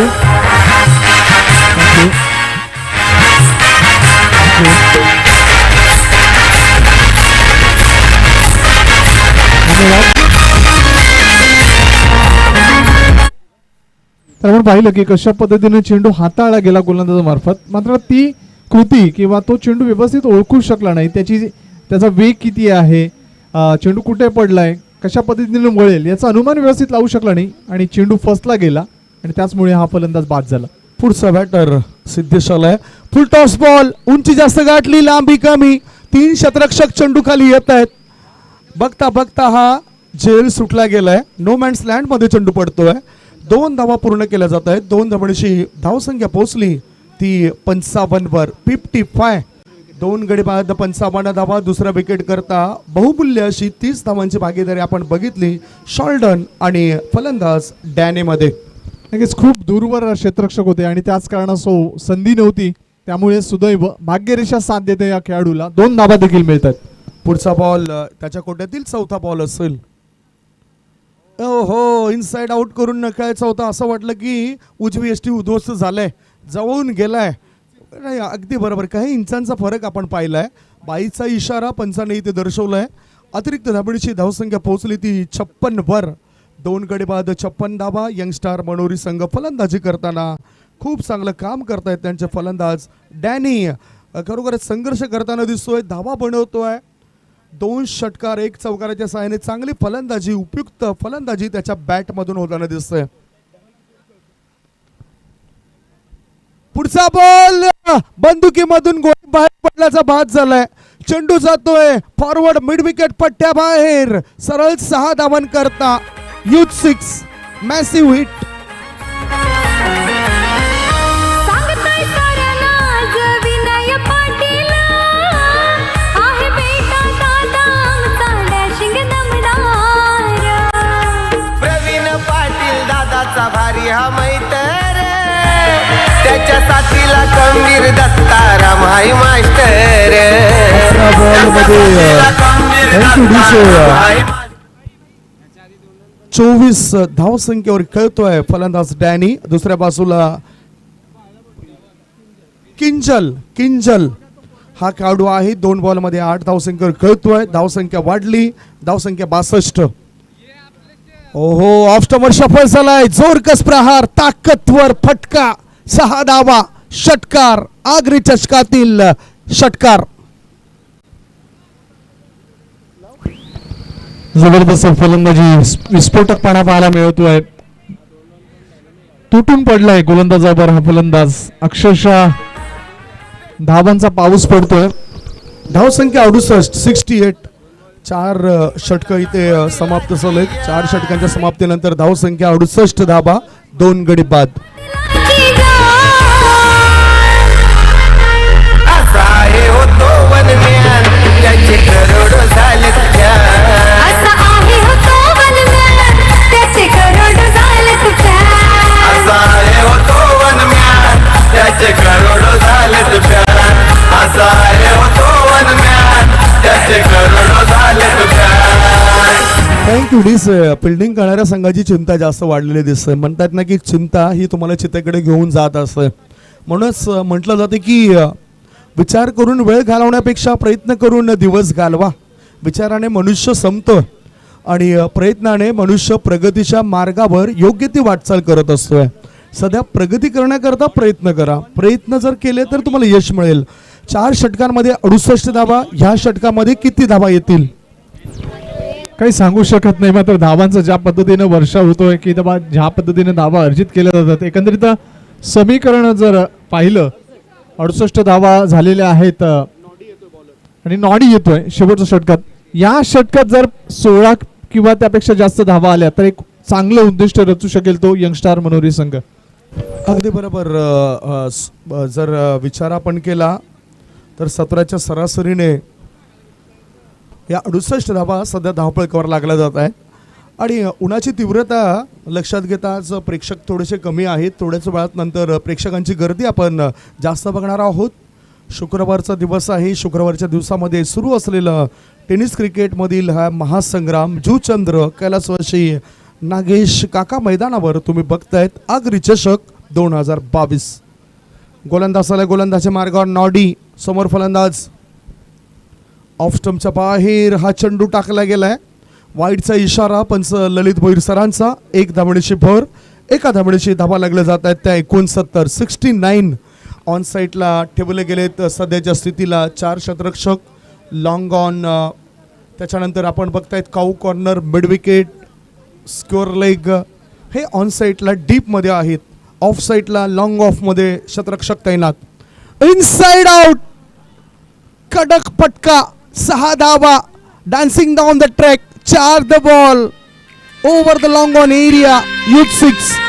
तर आपण पाहिलं की कशा पद्धतीने चेंडू हाताळला गेला गोलंदाजामार्फत, मात्र ती कृती किंवा तो चेंडू व्यवस्थित ओळखू शकला नाही. त्याचा वेग किती आहे, चेंडू कुठे पडलाय, कशा पद्धतीने वळेल याचा अनुमान व्यवस्थित लावू शकला नाही आणि चेंडू फसला गेला आणि त्याचमुळे हा फलंदाज बाद झाला. पुढचा बॅटर सिद्धेश आलाय. फुल टॉस बॉल. उंची जास्त गाठली, लांबी कमी. 3 शतरक्षक चेंडू खाली येत आहेत. बघता बघता हा जेल सुटला गेलाय. नो मॅन्स लँड मध्ये चेंडू पडतोय. 2 धावा पूर्ण केल्या जात आहेत. 2 धावांची धावसंख्या पोहोचली ती 55 वर. 55. 2 गडी बाद 55 धावा. दुसरा विकेट करता बहुमूल्य अशी 30 धावांची भागीदारी आपण बघितली शॉल्डन आणि फलंदाज डॅने मध्ये. नक्कीच खूप दूरवर क्षेत्ररक्षक होते आणि त्याच कारणास्तव संधी नव्हती, त्यामुळे सुदैव भाग्यरेषा साथ देते या खेळाडूला. 2 धाबा देखील मिळतात. पुढचा बॉल त्याच्या कोट्यातील चौथा बॉल असेल. हो, इनसाइड आउट करून नकळायचा होता. असं वाटलं की उजवी एसटी उद्ध्वस्त झालंय, जवळून गेलाय. नाही, अगदी बरोबर. काही इंचांचा फरक आपण पाहिलाय. बाईचा इशारा पंचाने इथे दर्शवलाय. अतिरिक्त धाबडीची धावसंख्या पोहोचली ती 56 वर. 2 गडी बाद 56 धाबा. यंगस्टार मनोरी संघ फलंदाजी करताना खूप चांगलं काम करतायत त्यांचे फलंदाज डॅनी. खरोखरच संघर्ष करताना दिसतोय, धावा बनवतोय. 2 षटकार 1 चौकाराच्या सहाय्याने चांगली फलंदाजी, उपयुक्त फलंदाजी त्याच्या बॅट मधून होताना दिसतोय. पुढचा बॉल बंदुकीमधून गोळी बाहेर पडल्याचा भास झालाय. चेंडू जातोय फॉरवर्ड मिड विकेट पट्ट्या बाहेर सरळ 6 धावन करता युथ 6 मॅसिव्ह हिट. सांगताय साऱ्यांना आज विनय पाटील आहे बेटा दादा आमचा डॅशिंग दमदार. प्रवीण पाटील दादाचा भारी हा मैत्र, त्याच्या साथीला खंबीर दत्ताराम हाय मास्टर. बॉलमध्ये 24 धावसंख्येवर खेळतोय फलंदाज डॅनी. दुसऱ्या बाजूला किंजल हा खेळाडू आहे. 2 बॉलमध्ये 8 धावसंख्येवर खेळतोय. धावसंख्या वाढली, धावसंख्या 62. ओहो ऑफ स्टंपर सफल झालाय. जोरकस प्रहार, ताकदवर फटका, 6 धावा, षटकार, आगरी चषकातील षटकार. जबरदस्त फलंदाजी, विस्फोटकपणा पाहायला मिळतोय. तुटून पडलाय गोलंदाजावर हा फलंदाज. अक्षरशः धावांचा पाऊस पडतोय. धावसंख्या 68 68. 4 षटक इथे समाप्त झाले. 4 षटकांच्या समाप्तीनंतर धावसंख्या 68 धाबा, 2 गडी बाद. असा आहे होतो वनम्यान, त्याचे करोड झाले प्यार. असा आहे होतो वनम्यान, त्याचे करोड झालेत प्यार. असा आहे होतो वनम्यान, त्याचे करोड झालेत प्यार. असा आहे होतो वनम्यान, त्याचे करोड झालेत प्यार. थँक्यू डिस. फिल्डिंग करणाऱ्या संघाची चिंता जास्त वाढलेली दिसते. म्हणतात ना की चिंता ही तुम्हाला चितेकडे घेऊन जात असते. म्हणूनच म्हटलं जाते की विचार करून वेळ घालवण्यापेक्षा प्रयत्न करून दिवस घालवा. विचाराने मनुष्य संपतो आणि प्रयत्नाने मनुष्य प्रगतीच्या मार्गावर योग्य ती वाटचाल करत असतोय. सध्या प्रगती करण्याकरता प्रयत्न करा. प्रयत्न जर केले तर तुम्हाला यश मिळेल. 4 षटकांमध्ये 68 धावा. ह्या षटकामध्ये किती धावा येतील काही सांगू शकत नाही. मात्र धावांचा ज्या पद्धतीने वर्षाव होतोय की ज्या पद्धतीने धावा अर्जित केल्या जातात, एकंदरीत समीकरण जर पाहिलं 68 धावा झालेल्या आहेत आणि नॉडी येतोय शेवटच्या षटकात. या षटकात जर 16 किंवा त्यापेक्षा जास्त धावा आल्या तर एक चांगलं उद्दिष्ट रचू शकेल तो यंगस्टार मनोरी संघ. अगदी बरोबर. जर विचार आपण केला तर 17च्या सरासरीने या 68 धावा सध्या धावपळ कवर लागला जात आहे. आणि उन्हाची तीव्रता लक्षात घेता आज प्रेक्षक थोडेसे कमी आहेत. थोड्याच वेळात नंतर प्रेक्षकांची गर्दी आपण जास्त बघणार आहोत. शुक्रवारचा दिवस आहे. शुक्रवारच्या दिवसामध्ये सुरू असलेलं टेनिस क्रिकेटमधील हा महासंग्राम जुचंद्र कैलासवासी नागेश काका मैदानावर तुम्ही बघतायत आगरी चषक 2022. गोलंदाजाला गोलंदाच्या मार्गावर नॉडी. समोर फलंदाज. ऑफ स्टंपच्या बाहेर हा चेंडू टाकला गेलाय. वाईडचा इशारा पंच ललित भोईर सरांचा. 1 धावणीची भर, 1 धावणीची धावा लागल्या जात आहेत त्या 69 69 ऑन साईडला ठेवले गेलेत. सध्याच्या स्थितीला 4 क्षेत्ररक्षक लॉंग ऑन. त्याच्यानंतर आपण बघतायत cow corner, mid wicket, square leg हे ऑन साईडला डीपमध्ये आहेत. ऑफ साईडला लॉंग ऑफमध्ये क्षेत्ररक्षक तैनात. इनसाइड आउट, कडक फटका, 6 धावा. Dancing down the track, 4 the ball over the long on area. Youth 6.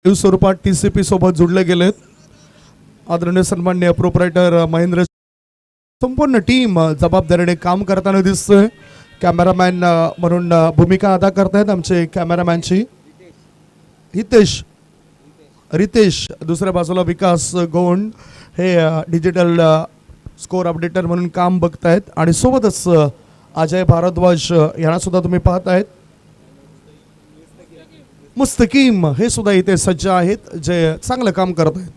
स्वरूपात TCP सोबत जोडले गेलेत. आदरणीय सन्माननीय प्रोप्रायटर महेंद्र. संपूर्ण टीम जबाबदारीने काम करताना दिसतोय. कॅमेरामॅन म्हणून भूमिका अदा करतायत आमचे कॅमेरामॅनची रितेश. दुसऱ्या बाजूला विकास गोंड हे डिजिटल स्कोर अपडेटर म्हणून काम बघतायत. आणि सोबतच अजय भारद्वाज यांना सुद्धा तुम्ही पाहतायत. मुस्तकीम हे सुद्धा इथे सज्ज आहेत जे चांगलं काम करत आहेत.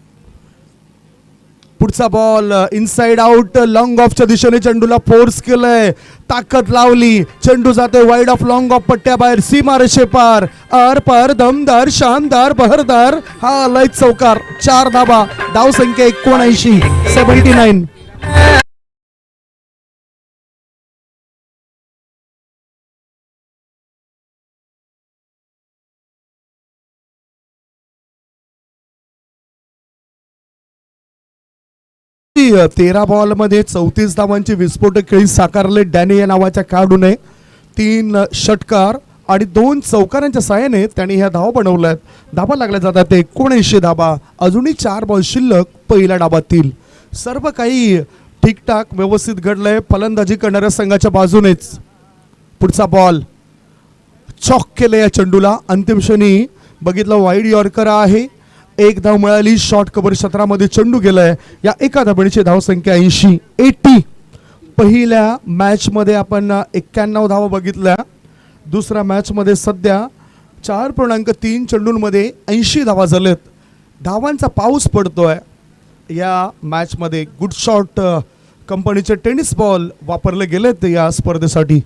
पुढचा बॉल इनसाइड आउट लॉंग ऑफच्या दिशेने चेंडूला फोर्स केलंय, ताकद लावली, चेंडू जाते वाईड ऑफ लॉंग ऑफ पट्ट्याबाहेर सीमारेषे पार, अर पर दमदार शानदार बहरदार हा लय चौकार. 4 धाबा, धाव संख्या 79, 79. ती 13 बॉल मध्ये 34 धावांची विस्फोटक खेळी साकारले डॅनी या नावाच्या खेळाडूने. 3 षटकार आणि 2 चौकारांच्या साहाय्याने त्यांनी ह्या धावा बनवल्यात. धाबा लागल्या जातात 79 धाबा. अजूनही 4 बॉल शिल्लक पहिल्या डाबातील. सर्व काही ठीकठाक व्यवस्थित घडलंय फलंदाजी करणाऱ्या संघाच्या बाजूनेच. पुढचा बॉल चॉक केलं या चेंडूला. अंतिम क्षणी बघितलं वाईड यॉर्कर आहे. 1 धाव मिळाली. शॉर्ट कव्हर क्षेत्रामध्ये चेंडू गेलाय. या एका धाबेची धाव संख्या 80, 80. पहिल्या मॅच मध्ये आपण 91 धावा बघितल्या. दुसऱ्या मॅच मध्ये सध्या 4.3 चेंडूंमध्ये 80 धावा झालेत. धावांचा पाऊस पडतोय या मॅच मध्ये. गुड शॉट कंपनीचे टेनिस बॉल वापरले गेलेत या स्पर्धेसाठी.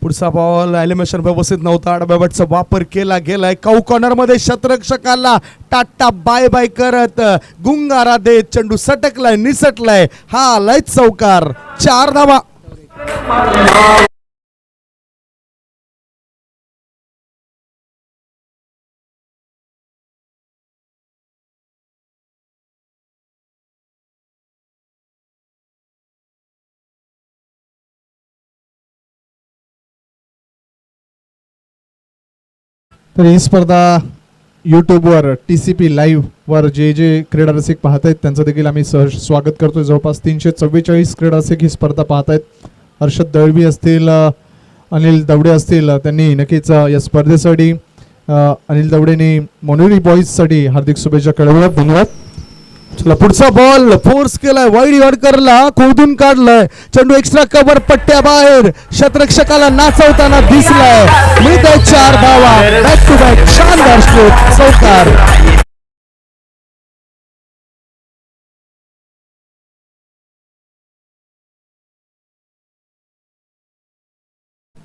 पुढचा बॉल ॲनिमेशन व्यवस्थित नव्हता. आडव्या बॅटचा वापर केला गेलाय. कौ कॉर्नर मध्ये शतरक्षकाला टाटा बाय बाय करत गुंगारा देत चेंडू सटकलाय, निसटलाय. हा लय चौकार. 4 धावा. तर ही स्पर्धा यूट्यूबवर TCP लाईव्हवर जे क्रीडा रसिक पाहत आहेत त्यांचं देखील आम्ही सहर्ष स्वागत करतोय. जवळपास 344 क्रीडा रसिक ही स्पर्धा पाहत आहेत. हर्षद दळवी असतील, अनिल दवडे असतील, त्यांनी नक्कीच या स्पर्धेसाठी अनिल दवडेंनी मोनोरी बॉईजसाठी हार्दिक शुभेच्छा कळवल्या. धन्यवाद. चला पुढचा बॉल फोर्स केलाय वाईड यॉर्करला खोदून काढलाय. चेंडू एक्स्ट्रा कव्हर पट्ट्या बाहेर शतरक्षकाला नाचवताना दिसलाय. मिळतंय 4 धावा. बॅक टू बॅक शानदार स्ट्रोक, चौकार.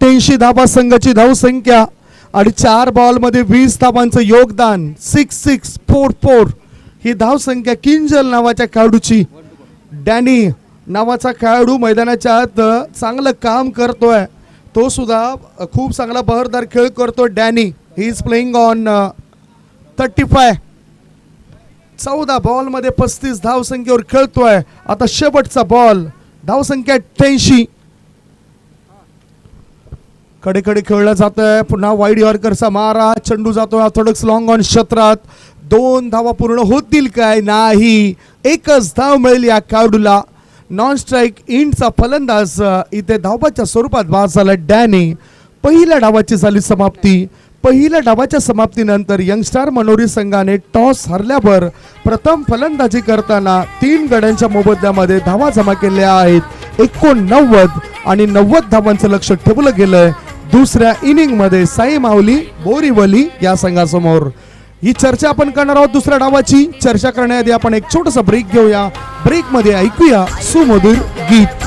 टेंशी धाबा संघाची धाव संख्या आणि 4 बॉल मध्ये 20 धावांचं योगदान. 6644 ही धाव संख्या किंजल नावाच्या खेळाडूची. डॅनी नावाचा खेळाडू मैदानाच्या आत चांगलं काम करतोय. तो सुद्धा खूप चांगला बहरदार खेळ करतोय. Danny he is playing on 35. 14 ball मध्ये 35 धाव संख्येवर खेळतोय. आता शेवटचा बॉल, धाव संख्या 88. कडे खेळला जात आहे. पुन्हा वाईड यॉर्करचा मारा. चेंडू जातो ऑर्थोडॉक्स लॉंग ऑन क्षेत्रात. 2 धावा पूर्ण होतील काय? नाही. एकच धाव मिळेल या खेळाडूला. नॉन स्ट्राईक इंडचा फलंदाज इथे धावाच्या स्वरूपात बाद झाला. डॅनी. पहिल्या डावाची झाली समाप्ती. पहिल्या डावाच्या समाप्तीनंतर यंगस्टार मनोरी संघाने टॉस हरल्यावर प्रथम फलंदाजी करताना 3 गड्यांच्या मोबदल्यामध्ये धावा जमा केल्या आहेत. 89 आणि 90 धावांचं लक्ष ठेवलं गेलंय दुसऱ्या इनिंग मध्ये साई माऊली बोरीवली या संघासमोर. ही चर्चा आपण करणार आहोत दुसऱ्या डावाची. चर्चा करण्याआधी आपण एक छोटासा ब्रेक घेऊया. ब्रेक मध्ये ऐकूया सुमधुर गीत.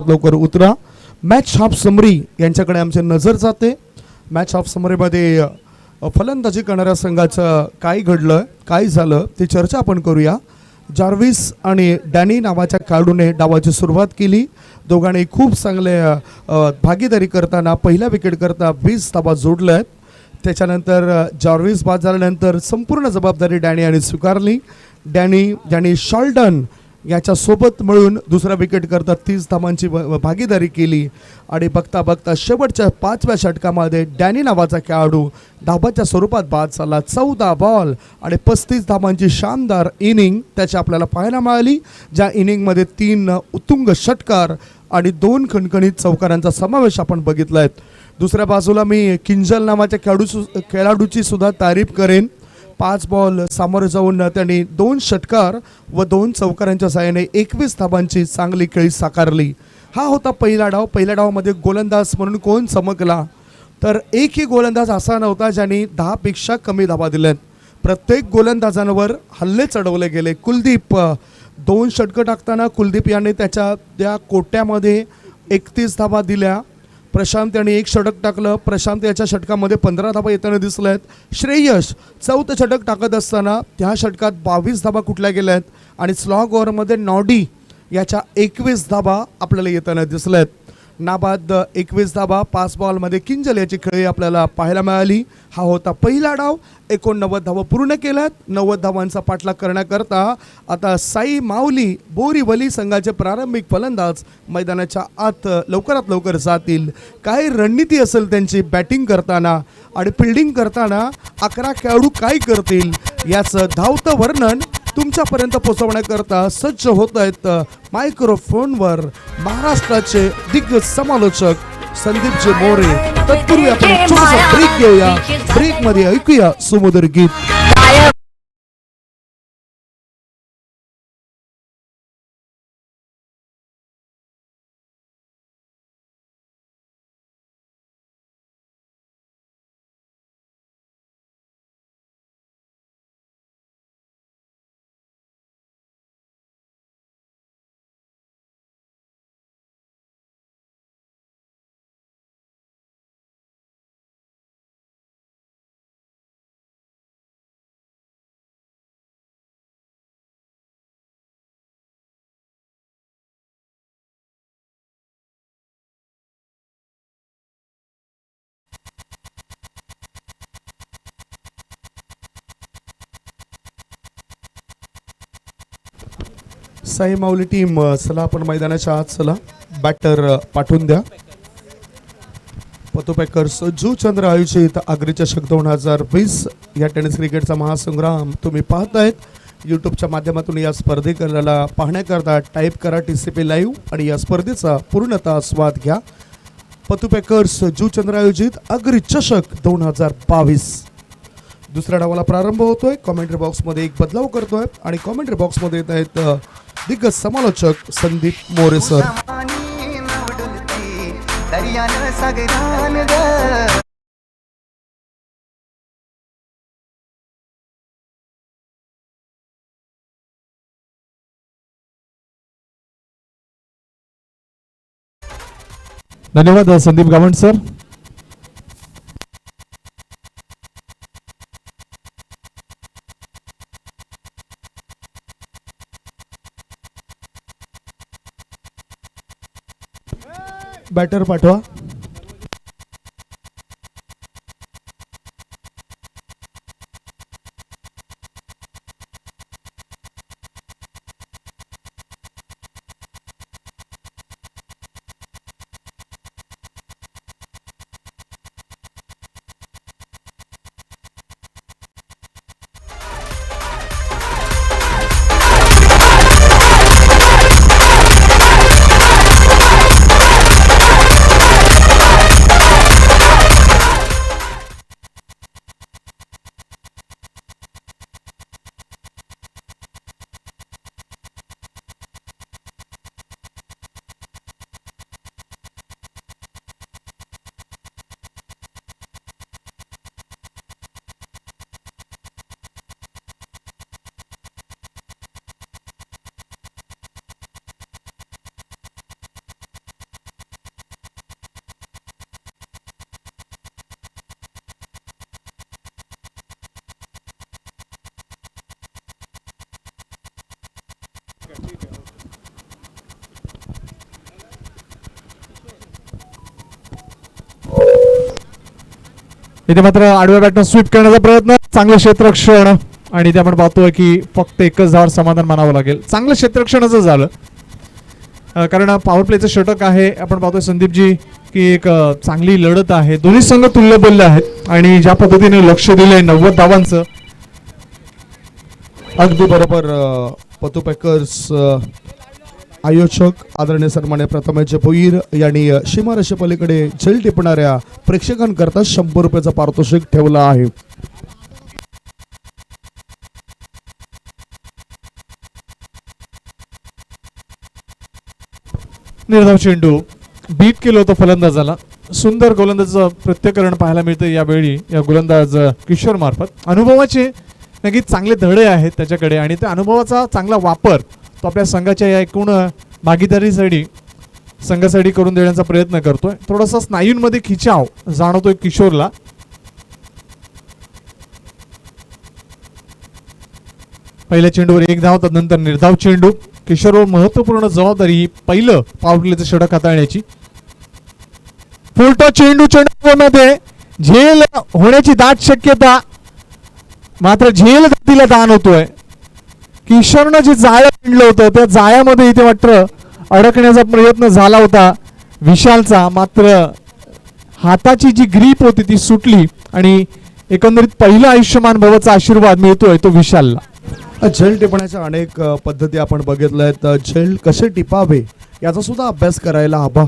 लवकर उतरा. मॅच हाफ समरी यांच्याकडे आमची नजर जाते. मॅच हाफ समरीमध्ये फलंदाजी करणाऱ्या संघाचं काय घडलं, काय झालं ते चर्चा आपण करूया. जार्विस आणि डॅनी नावाच्या खेळाडूने डावाची सुरुवात केली. दोघांनी खूप चांगले भागीदारी करताना पहिल्या विकेट करता 20 धावा जोडल्या आहेत. त्याच्यानंतर जार्विस बाद झाल्यानंतर संपूर्ण जबाबदारी डॅनी यांनी स्वीकारली. डॅनी शॉल्डन याच्यासोबत मिळून दुसरा विकेट करता 30 धावांची भागीदारी केली. आणि बघता बघता शेवटच्या 5व्या षटकामध्ये डॅनी नावाचा खेळाडू धाबाच्या स्वरूपात बाद झाला. 14 बॉल आणि 35 धावांची शानदार इनिंग त्याची आपल्याला पाहायला मिळाली, ज्या इनिंगमध्ये 3 उत्तुंग षटकार आणि 2 खणखणीत चौकारांचा समावेश आपण बघितला आहे. दुसऱ्या बाजूला मी किंजल नावाच्या खेळाडूची सुद्धा तारीफ करेन. 5 बॉल सामोरे जाऊन त्यांनी 2 षटकार व 2 चौकारांच्या साहाय्याने 21 धावांची चांगली खेळी साकारली. हा होता पहिला डाव. पहिल्या डावामध्ये गोलंदाज म्हणून कोण चमकला, तर एकही गोलंदाज असा नव्हता ज्यांनी 10 पेक्षा कमी धावा दिल्यात. प्रत्येक गोलंदाजांवर हल्ले चढवले गेले. कुलदीप 2 षटकं टाकताना कुलदीप याने त्या कोट्यामध्ये 31 धावा दिल्या. प्रशांत यांनी 1 षटक टाकलं. प्रशांत याच्या षटकामध्ये 15 धावा येताना दिसल्या आहेत. श्रेयस 4थं षटक टाकत असताना त्या षटकात 22 धावा कुठल्या गेल्या आहेत. आणि स्लॉग ओव्हरमध्ये नॉडी याच्या 21 धावा आपल्याला येताना दिसल्या आहेत. नाबाद 21 धावा. 5 बॉलमध्ये किंजल याची खेळी आपल्याला पाहायला मिळाली. हा होता पहिला डाव. 89 धावा पूर्ण केल्यात. 90 धावांचा पाठलाग करण्याकरता आता साई माऊली बोरीवली संघाचे प्रारंभिक फलंदाज मैदानाच्या आत लवकरात लवकर जातील. काय रणनीती असेल त्यांची बॅटिंग करताना आणि फिल्डिंग करताना 11 खेळाडू काय करतील याचं धावतं वर्णन तुमच्यापर्यंत पोहोचवण्याकरता सज्ज होत आहेत मायक्रोफोनवर महाराष्ट्राचे दिग्गज समालोचक संदीपजी मोरे. तत्पूर्वी आपण छोटासा ब्रेक घेऊया. ब्रेक मध्ये ऐकूया सुमधुर गीत. साई माऊली टीम चला आपण मैदानाच्या आत चला. बॅटर पाठवून द्या. पतो पॅकर्स जुचंद्र आयोजित आग्री चषक 2020 या टेनिस क्रिकेटचा महासंग्राम तुम्ही पाहतायत. यूट्यूबच्या माध्यमातून या स्पर्धेला पाहण्याकरता टाईप करा TCP लाईव्ह आणि या स्पर्धेचा पूर्णतः स्वाद घ्या. पतो पॅकर्स जुचंद्र आयोजित आग्री चषक 2022. दुसऱ्या डावाला प्रारंभ होतोय. कॉमेंट्री बॉक्समध्ये एक बदलाव करतोय आणि कॉमेंट्री बॉक्समध्ये येत आहेत दिग्गज समालोचक संदीप मोरे सर. धन्यवाद संदीप गावंड सर. बॅटर पाठवा. इथे मात्र आडव्या बॅटनं स्वीप करण्याचा प्रयत्न, चांगलं क्षेत्ररक्षण आणि इथे आपण पाहतोय की फक्त एकच धावावर समाधान मानावं लागेल. चांगलं क्षेत्ररक्षणाचं झालं कारण पॉवर प्लेचं षटक आहे. आपण पाहतोय संदीपजी की एक चांगली लढत आहे. दोन्ही संघ तुल्यबल्य आहेत आणि ज्या पद्धतीने लक्ष दिलंय 90 धावांचं. अगदी बरोबर. पतू पॅकर्स आयोजक आदरणीय सन्मान्य प्रथमेश भोईर यांनी सीमारेषे पलीकडे झेल टिपणाऱ्या प्रेक्षकांकरता 100 रुपयाचं पारितोषिक ठेवलं आहे. निर्धाव चेंडू बीट केलं होतं फलंदाजाला. सुंदर गोलंदाजाचं प्रत्यकरण पाहायला मिळतं यावेळी या गोलंदाज किशोर मार्फत. अनुभवाचे नक्कीच चांगले धडे आहेत त्याच्याकडे आणि त्या अनुभवाचा चांगला वापर तो आपल्या संघाच्या या एकूण भागीदारीसाठी संघासाठी करून देण्याचा प्रयत्न करतोय. थोडासा स्नायूंमध्ये खिचाव जाणवतोय किशोरला. पहिल्या चेंडूवर 1 धाव, त्यानंतर निर्धाव चेंडू. किशोरवर महत्वपूर्ण जबाबदारी पहिलं पॉवर प्लेचं षटक हाताळण्याची. फुलटॉस चेंडू चेंडूमध्ये झेल होण्याची दाट शक्यता, मात्र झेल गतीला दान होतोय. किशोरनं जे जाळं विणलं होतं त्या जाळ्यामध्ये इथे मात्र अडकण्याचा प्रयत्न झाला होता विशालचा, मात्र हाताची जी ग्रीप होती ती सुटली आणि एकंदरीत पहिला आयुष्यमान भवाचा आशीर्वाद मिळतोय तो विशालला. झेल टिपण्याच्या अनेक पद्धती आपण बघितल्या आहेत. झेल कसे टिपावे याचा सुद्धा अभ्यास करायला हवा.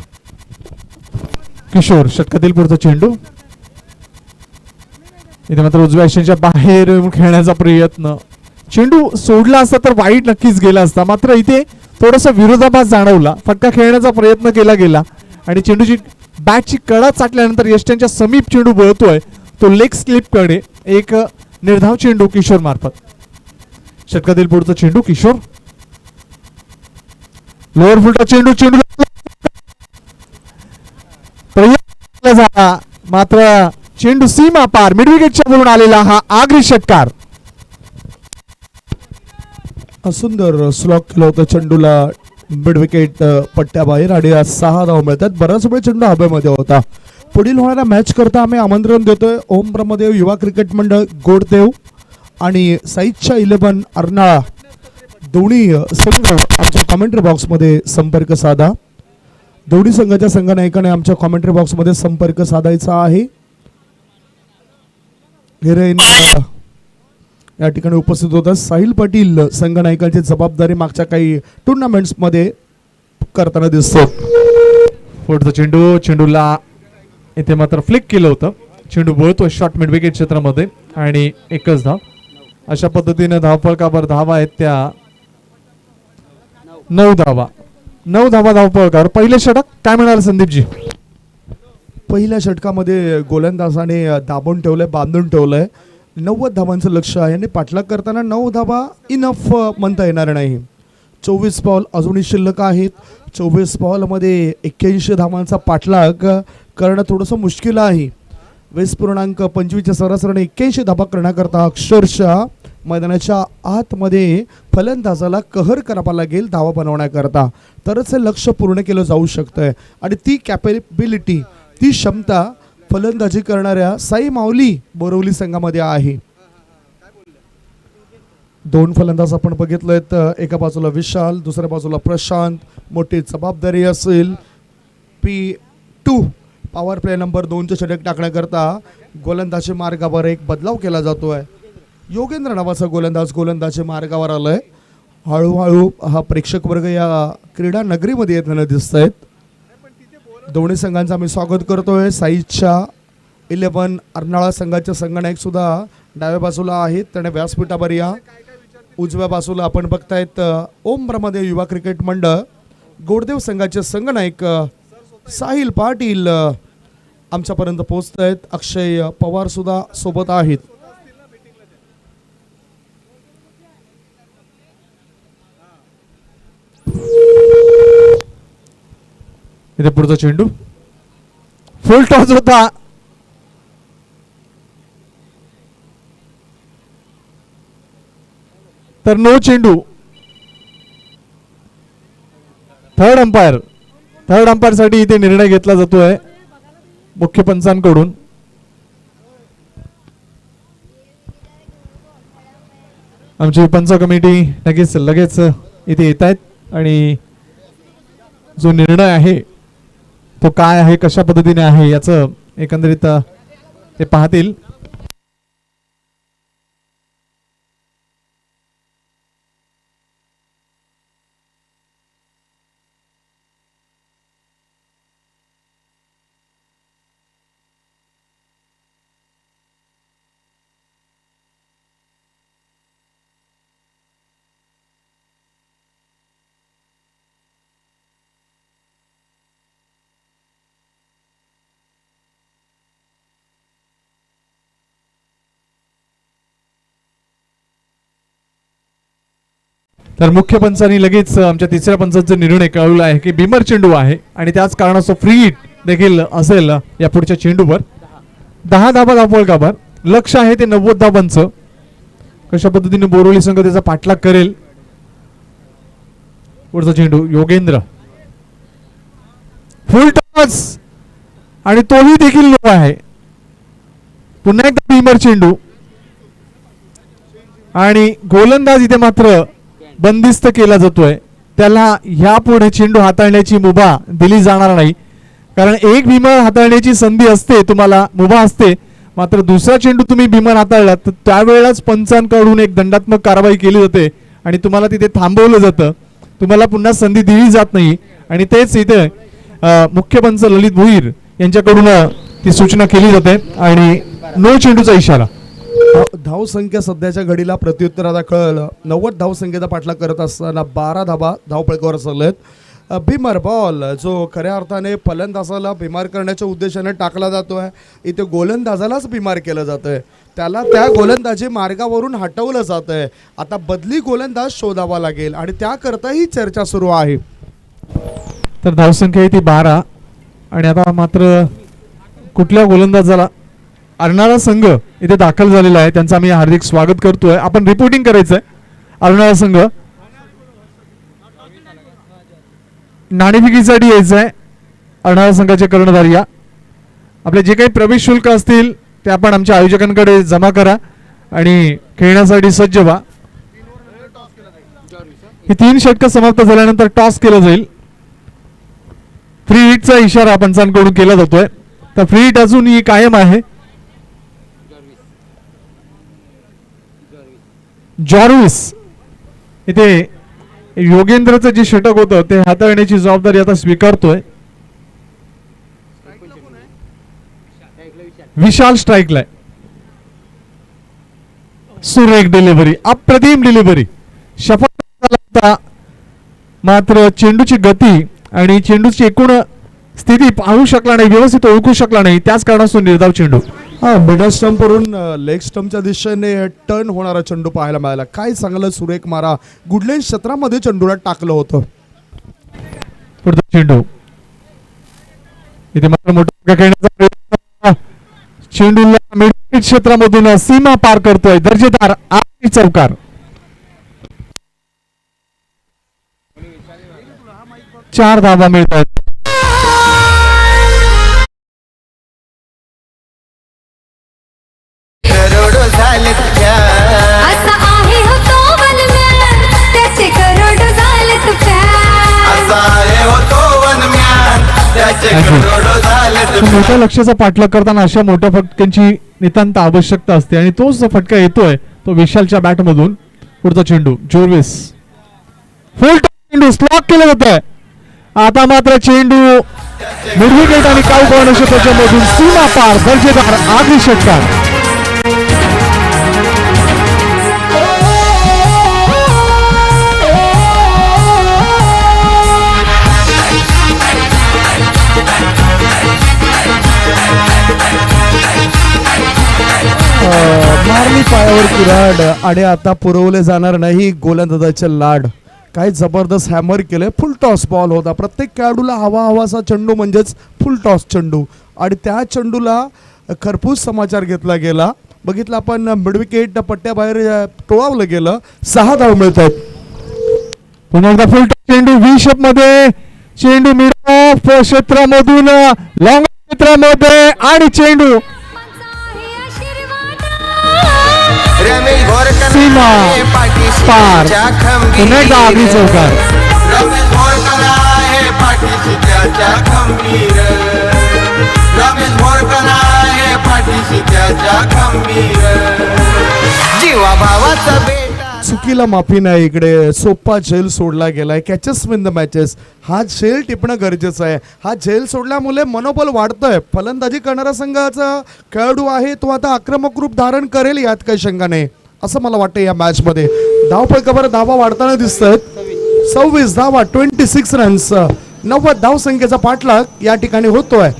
किशोर षटकातील पुढचा चेंडू. इथे मात्र उजव्या आयुष्याच्या बाहेर खेळण्याचा प्रयत्न. चेंडू सोडला असता तर वाईट नक्कीच गेला असता, मात्र इथे थोडासा विरोधाभास जाणवला. फटका खेळण्याचा प्रयत्न केला गेला आणि चेंडूची बॅटची कडा चाटल्यानंतर यष्ट्यांच्या समीप चेंडू बळतोय तो लेग स्लिप कडे. एक निर्धाव चेंडू किशोर मार्फत. षटकातील पुढचा चेंडू किशोर. लोअर फुलटा चेंडू चेंडू प्रयत्न झाला, मात्र चेंडू सीमा पार मिडविकेटच्या वरून आलेला हा आगरी षटकार. सुंदर स्लॉक केलं होतं चेंडूला मिडविकेट पट्ट्याबाहेर आणि 6 धाव मिळतात. बराच वेळ चेंडू हवेमध्ये होता. पुढील होणाऱ्या मॅच करता आम्ही आमंत्रण देतोय ओम ब्रह्मदेव युवा क्रिकेट मंडळ गोडदेव आणि साईच्या 11 अर्नाळा दोन्ही संघ आमच्या कॉमेंट्री बॉक्समध्ये संपर्क साधा. दोन्ही संघाच्या संघनायकाने आमच्या कॉमेंट्री बॉक्समध्ये संपर्क साधायचा आहे. हिरेन या ठिकाणी उपस्थित होतात. साहिल पाटील संघनायकांची जबाबदारी मागच्या काही टुर्नामेंट्स मध्ये करताना दिसतो. पुढचा चेंडू चेंडूला इथे मात्र फ्लिक केलं होतं. चेंडू बोलतो शॉर्ट मिड विकेट क्षेत्रामध्ये आणि एकच धाव. अशा पद्धतीने धावफलकावर धावा आहेत त्या 9 धावा. 9 धावा धावफलकावर. पहिले षटक काय म्हणाल संदीपजी? पहिल्या षटकामध्ये गोलंदाजाने दाबून ठेवलंय, बांधून ठेवलंय. 90 धावांचं लक्ष आहे आणि पाठलाग करताना 9 धावा इनफ म्हणता येणार नाही. 24 बॉल अजूनही शिल्लक आहेत. 24 बॉलमध्ये 81 धावांचा पाठलाग करणं थोडंसं मुश्किल आहे. 20.25च्या सरासरीने 81 धावा करण्याकरता अक्षरशः मैदानाच्या आतमध्ये फलंदाजाला कहर करावा लागेल धावा बनवण्याकरता, तरच हे लक्ष पूर्ण केलं जाऊ शकतंय. आणि ती कॅपेबिलिटी, ती क्षमता फलंदाजी करणाऱ्या साई माऊली बोरवली संघामध्ये आहे. 2 फलंदाज आपण बघितलेत. एका बाजूला विशाल, दुसऱ्या बाजूला प्रशांत. मोठी जबाबदारी असेल. P2 पॉवर प्ले नंबर 2चे षटक टाकण्याकरता गोलंदाजी मार्गावर एक बदलाव केला जातोय. योगेंद्र नावाचा गोलंदाज गोलंदाजी मार्गावर आलाय. हळूहळू हा प्रेक्षक वर्ग या क्रीडा नगरीमध्ये येताना दिसत आहेत. दोन्ही संघांचं आम्ही स्वागत करतोय. साईच्या 11 अर्नाळा संघाचे संघनायक सुद्धा डाव्या बाजूला आहेत. त्याने व्यासपीठावर या. उजव्या बाजूला आपण बघतायत ओम ब्रह्मदेव युवा क्रिकेट मंडळ गोडदेव संघाचे संघनायक साहिल पाटील आमच्यापर्यंत पोहोचत आहेत. अक्षय पवार सुद्धा सोबत आहेत. इथे पुढचा चेंडू फुल टॉस होता. तर नो चेंडू. थर्ड अंपायर साठी इथे निर्णय घेतला जातोय मुख्य पंचांकडून. आमची पंच कमिटी लगेच इथे येत आहेत आणि जो निर्णय आहे तो काय आहे, कशा पद्धतीने आहे याचं एकंदरीत ते पाहतील. तर मुख्य पंचांनी लगेच आमच्या तिसऱ्या पंचाचा निर्णय कळवला आहे की बिमर चेंडू आहे आणि त्याच कारणास्तव फ्री हिट देखील असेल या पुढच्या चेंडूवर. 10 धाबा धावपळकावर लक्ष आहे ते 90 धाबांचं. कशा पद्धतीने बोरिवली संघ त्याचा पाठलाग करेल. पुढचा चेंडू योगेंद्र फुल टॉस आणि तोही देखील लो आहे. पुन्हा एकदा बिमर चेंडू आणि गोलंदाज इथे मात्र बंदिस्त केला जातोय. त्याला यापुढे चेंडू हाताळण्याची मुभा दिली जाणार नाही, कारण एक बिमर हाताळण्याची संधी असते, तुम्हाला मुभा असते. मात्र दुसरा चेंडू तुम्ही बिमर हाताळला तर त्यावेळेलाच पंचांकडून एक दंडात्मक कारवाई केली जाते आणि तुम्हाला तिथे थांबवलं जातं. तुम्हाला पुन्हा संधी दिली जात नाही आणि तेच इथे मुख्य पंच ललित भोईर यांच्याकडून ती सूचना केली जाते आणि नो चेंडूचा इशारा. धाव संख्या सध्याच्या घडीला प्रत्युत्तर आता कळलं. 90 धाव संख्येचा पाठलाग करत असताना 12 धाबा धावपळकावर असलेत. बिमार बॉल जो खऱ्या अर्थाने फलंदाजाला बिमार करण्याच्या उद्देशाने टाकला जातोय, इथे गोलंदाजालाच बिमार केलं जातंय. त्याला त्या गोलंदाजी मार्गावरून हटवलं जातंय. आता बदली गोलंदाज शोधावा लागेल आणि त्याकरता ही चर्चा सुरू आहे. तर धावसंख्या आहे ती 12 आणि आता मात्र कुठल्या गोलंदाजाला अर्नाळा संघ इथे दाखल झालेला आहे, त्यांचं आम्ही हार्दिक स्वागत करतोय. आपण रिपोर्टिंग करायचंय. अर्नाळा संघ नाणेफेकीसाठी यायचं आहे. अर्नाळा संघाचे कर्णधार या. आपले जे काही प्रवेश शुल्क असतील ते आपण आमच्या आयोजकांकडे जमा करा आणि खेळण्यासाठी सज्ज व्हा. ही 3 षटकं समाप्त झाल्यानंतर टॉस केलं जाईल. फ्री हिटचा इशारा पंचांकडून केला जातोय. तर फ्री हिट अजूनही कायम आहे. जॉर्विस इथे योगेंद्रचं जे षटक होतं ते हाताळण्याची जबाबदारी आता स्वीकारतोय. विशाल स्ट्राईकला. सुरेख डिलिव्हरी, अप्रतिम डिलिव्हरी, शपथ. मात्र चेंडूची गती आणि चेंडूची एकूण स्थिती पाहू शकला नाही, व्यवस्थित ओळखू शकला नाही, त्याच कारणास्तव निर्धाव चेंडू. मिडल स्टंपवरून लेग स्टंपच्या दिशेने टर्न होणारा चेंडू पाहायला मिळाला. काय चांगलं सुरेख मारा गुडलेन क्षेत्रामध्ये चेंडूला टाकलं होतं. पुढचा चेंडू इथे मात्र मोठा खेळण्याचा प्रयत्न. चेंडूला मिड क्षेत्रामधून सीमा पार करतोय दर्जेदार आखरी चौकार. 4 धावा मिळत आहेत. असा आहे हो तो वनम्यान, त्याचे करोड झालेत प्यार. मोठ्या लक्ष्याचा पाठलाग करताना अशा मोठ्या फटक्यांची नितांत आवश्यकता असते आणि तोच जो फटका येतोय तो विशालच्या बॅट मधून. पुढचा चेंडू जोर्विस फुल चेंडू स्लॉक केलं जातंय. आता मात्र चेंडू मिडविकेट आणि काऊ कॉर्नर क्षेत्रामधून सीमा पार दर्जेदार आखरी षटकार. मारली पायावर कुऱ्हाड आणि आता पुरवले जाणार नाही गोलंदाजाचे लाड. काय जबरदस्त हॅमर केले. फुल टॉस बॉल होता. प्रत्येक खेळाडूला हवा हवासा चेंडू म्हणजेच फुल टॉस चेंडू आणि त्या चेंडूला खरपूस समाचार घेतला गेला. बघितलं आपण मिडविकेट पट्ट्याबाहेर टोळावलं गेलं. 6 धाव मिळत आहेत. पुन्हा एकदा फुल टॉस चेंडू व्ही शेप मध्ये. चेंडू मिड ऑफ क्षेत्रामधून लॉंग क्षेत्रामध्ये आणि चेंडू रमेश घोरकर सीमा आहे पाठीशी पार. त्याच्या पुन्हा एकदा आगरी खंबीर. चौकार. रमेश घोरकर आहे पाठीशी त्याच्या खंबीर. रमेश घोरकर आहे पाठीशी त्याच्या खंबीर. जीवा भावाचा बेटा चुकीला माफी नाही. इकडे सोपा झेल सोडला गेलाय. Catches win the matches. हा झेल टिपणं गरजेचं आहे. हा झेल सोडल्यामुळे मनोबल वाढतंय. फलंदाजी करणारा संघाचा खेळाडू आहे तो आता आक्रमक रूप धारण करेल यात काही शंका नाही असं मला वाटतं. या मॅच मध्ये धावफलकावर धावा वाढताना दिसत आहेत. 26 धावा 26 रन्स 90 धावसंख्येचा पाठलाग या ठिकाणी होतोय.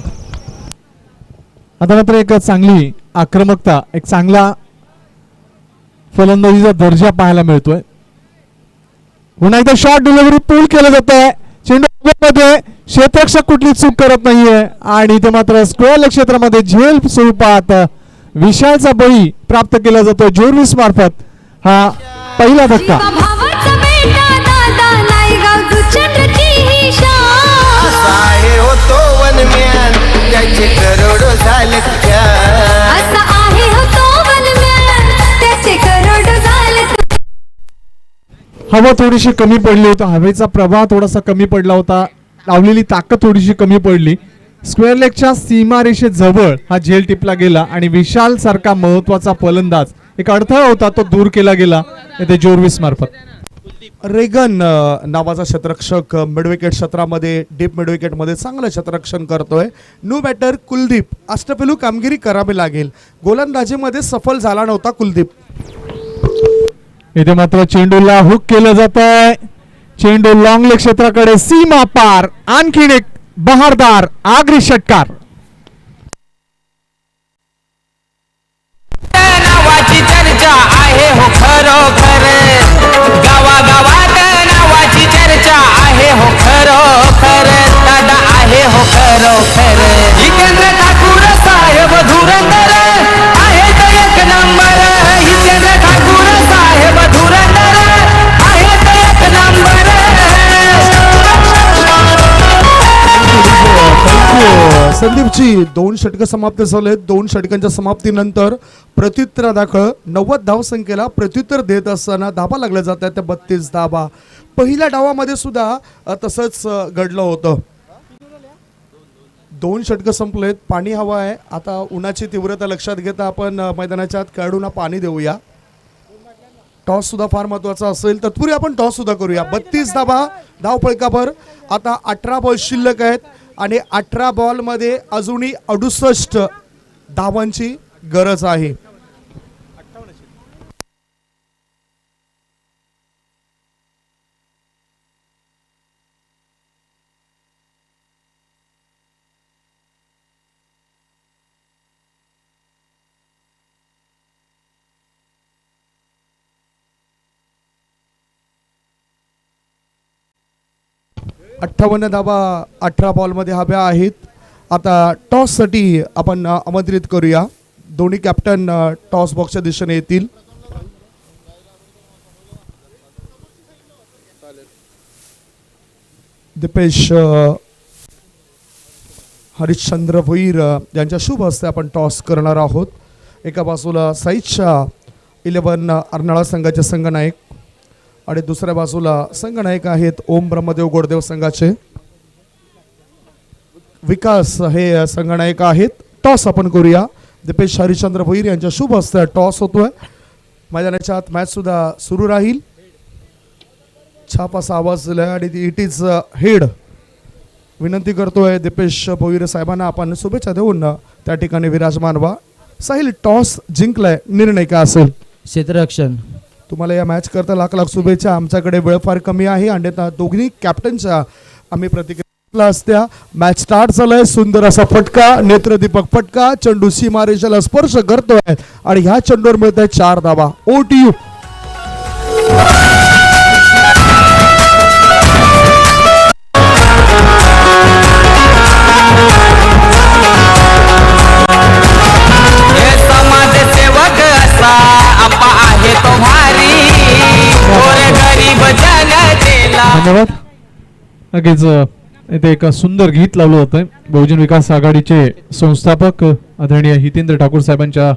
आता मात्र एक चांगली आक्रमकता, एक चांगला फलंदाजीचा दर्जा पाहायला मिळतोय. पुन्हा एकदा शॉट डिलिव्हरी पूल केलं जात आहे. चेंडूमध्ये क्षेत्ररक्षक कुठली चूक करत नाहीये आणि ते मात्र स्क्वेअर क्षेत्रामध्ये झेल स्वरूपात विशालचा बळी प्राप्त केला जातो जोरवीस मार्फत. हा पहिला धक्का. जीवा भावाचा बेटा दादा नायगाव जुचंद्रची ही शान. असा आहे हो तो वनम्यान त्याचे करोडो झाले छान. असा आहे हो तो वनम्यान त्याचे करोड झालेत. हवा थोडीशी कमी पडली होती. हवेचा प्रवाह थोडासा कमी पडला होता. लावलेली ताकद थोडीशी कमी पडली. स्क्वेअर लेगच्या सीमारेषे जवळ हा झेल टिपला गेला आणि विशाल सारखा महत्वाचा फलंदाज एक अडथळा होता तो दूर केला गेला येथे जोरवीस मार्फत. रेगन नावाचा क्षेत्ररक्षक मिडविकेट क्षेत्रामध्ये डीप मिडविकेटमध्ये चांगलं क्षेत्ररक्षण करतोय. New batter Kuldeep. अष्टपैलू कामगिरी करावी लागेल. गोलंदाजीमध्ये सफल झाला नव्हता कुलदीप. इथे मात्र चेंडूला हुक केलं जात आहे. चेंडू लॉंग लेग क्षेत्राकडे सीमा पार. आणखीन एक बहारदार आगरी षटकार. नावाची चर्चा आहे हो खरोखर. गावागावात नावाची चर्चा आहे हो खरोखर. दादा आहे हो खरोखर. जितेंद्र ठाकूर साहेब धुरंधर आहेत एक नंबर. जितेंद्र ठाकूर साहेब धुरंधर आहेत एक नंबर. संदीपची 2 षटकं समाप्त झालेत. 2 षटकांच्या समाप्तीनंतर प्रत्युत्तरादाखल 90 धावसंख्येला प्रत्युत्तर देत असताना धाबा लागल्या जातात त्या 32 धाबा. पहिल्या डावामध्ये सुद्धा तसंच घडलं होतं. 2 षटकं संपलेत. पाणी हवं आहे. आता उन्हाची तीव्रता लक्षात घेता आपण मैदानाच्या आत खेळाडूंना पाणी देऊया. टॉस सुद्धा फार महत्वाचा असेल. तत्पूर्वी आपण टॉस सुद्धा करूया. 32 धाबा धावफलकावर. आता 18 बॉल शिल्लक आहेत आणि 18 बॉलमध्ये अजूनही 68 धावांची गरज आहे. अठ्ठावन्न धावा 18 बॉलमध्ये हव्या आहेत. आता टॉससाठी आपण आमंत्रित करूया. दोन्ही कॅप्टन टॉस बॉक्सच्या दिशेने येतील. दीपेश हरिश्चंद्र भोईर यांच्या शुभ हस्ते आपण टॉस करणार आहोत. एका बाजूला साईच्या 11 अर्नाळा संघाचे संघनायक आणि दुसऱ्या बाजूला संघनायक आहेत ओम ब्रह्मदेव गोडदेव संघाचे विकास हे संघनायक आहेत. टॉस आपण करूया. दीपेश हरिश्चंद्र भोईर यांच्या शुभ हस्ते टॉस होतोय. मैदानाच्या आत मॅच सुद्धा सुरू राहील. छाप असा आवाज दिलाय आणि इट इज हेड. विनंती करतोय दीपेश भोईर साहेबांना आपण शुभेच्छा देऊन त्या ठिकाणी विराजमान व्हा. साहिल टॉस जिंकलाय. निर्णय काय असेल? क्षेत्ररक्षण. तुम्हाला या मॅच करता लाख लाख शुभेच्छा. आमच्याकडे वेळ फार कमी आहे आणि दोन्ही कॅप्टनच्या आम्ही प्रतिक्रिया असत्या. मॅच स्टार्ट झालाय. सुंदर असा फटका. नेत्रदीपक फटका. चेंडू सीमारेषेला स्पर्श करतोय आणि ह्या चेंडूवर मिळत आहे 4 धावा. OTU. समाजसेवक असा आपा आहे तो भारी. गरीब जनतेला. धन्यवाद. नक्कीच इथे एक सुंदर गीत लावलं होतं. बहुजन विकास आघाडीचे संस्थापक आदरणीय हितेंद्र ठाकूर साहेबांच्या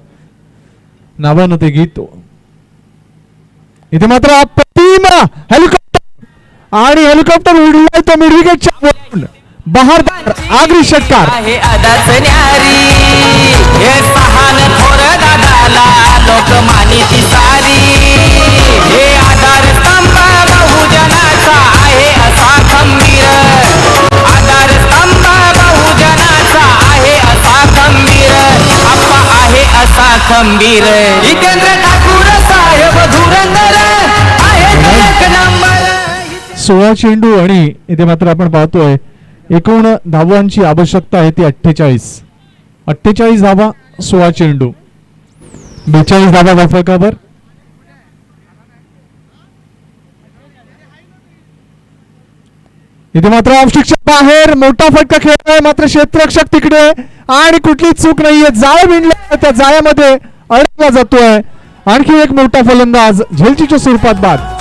नावानं ते गीत इथे मात्र अप्रतिम हेलिकॉप्टर आणि हेलिकॉप्टर उडलाय तो मिडविकेटच्या वरून. बहारदार आगरी षटकार. आहे अदाच न्यारी हे सहान थोर दादाला लोकमानी ती सारी. हे आधार स्तंभ बहुजनाचा आहे असा खंबीर. आधार स्तंभ बहुजनाचा आहे असा खंबीर. आप्पा आहे असा खंबीर. जितेंद्र ठाकूर साहेब धुरंधर आहे एक नंबर. 16 चेंडू आणि इथे मात्र आपण पाहतोय एकूण धावांची आवश्यकता आहे ती 48 धावा 16 चेंडू 42 धावा वाफकावर. इथे मात्र ऑफस्टिकच्या बाहेर मोठा फटका खेळतोय मात्र क्षेत्ररक्षक तिकडे आणि कुठली चूक नाहीये. जाळ विणला त्या जाळ्यामध्ये अडकला जातोय. आणखी एक मोठा फलंदाज झेलचीच्या स्वरूपात बाद.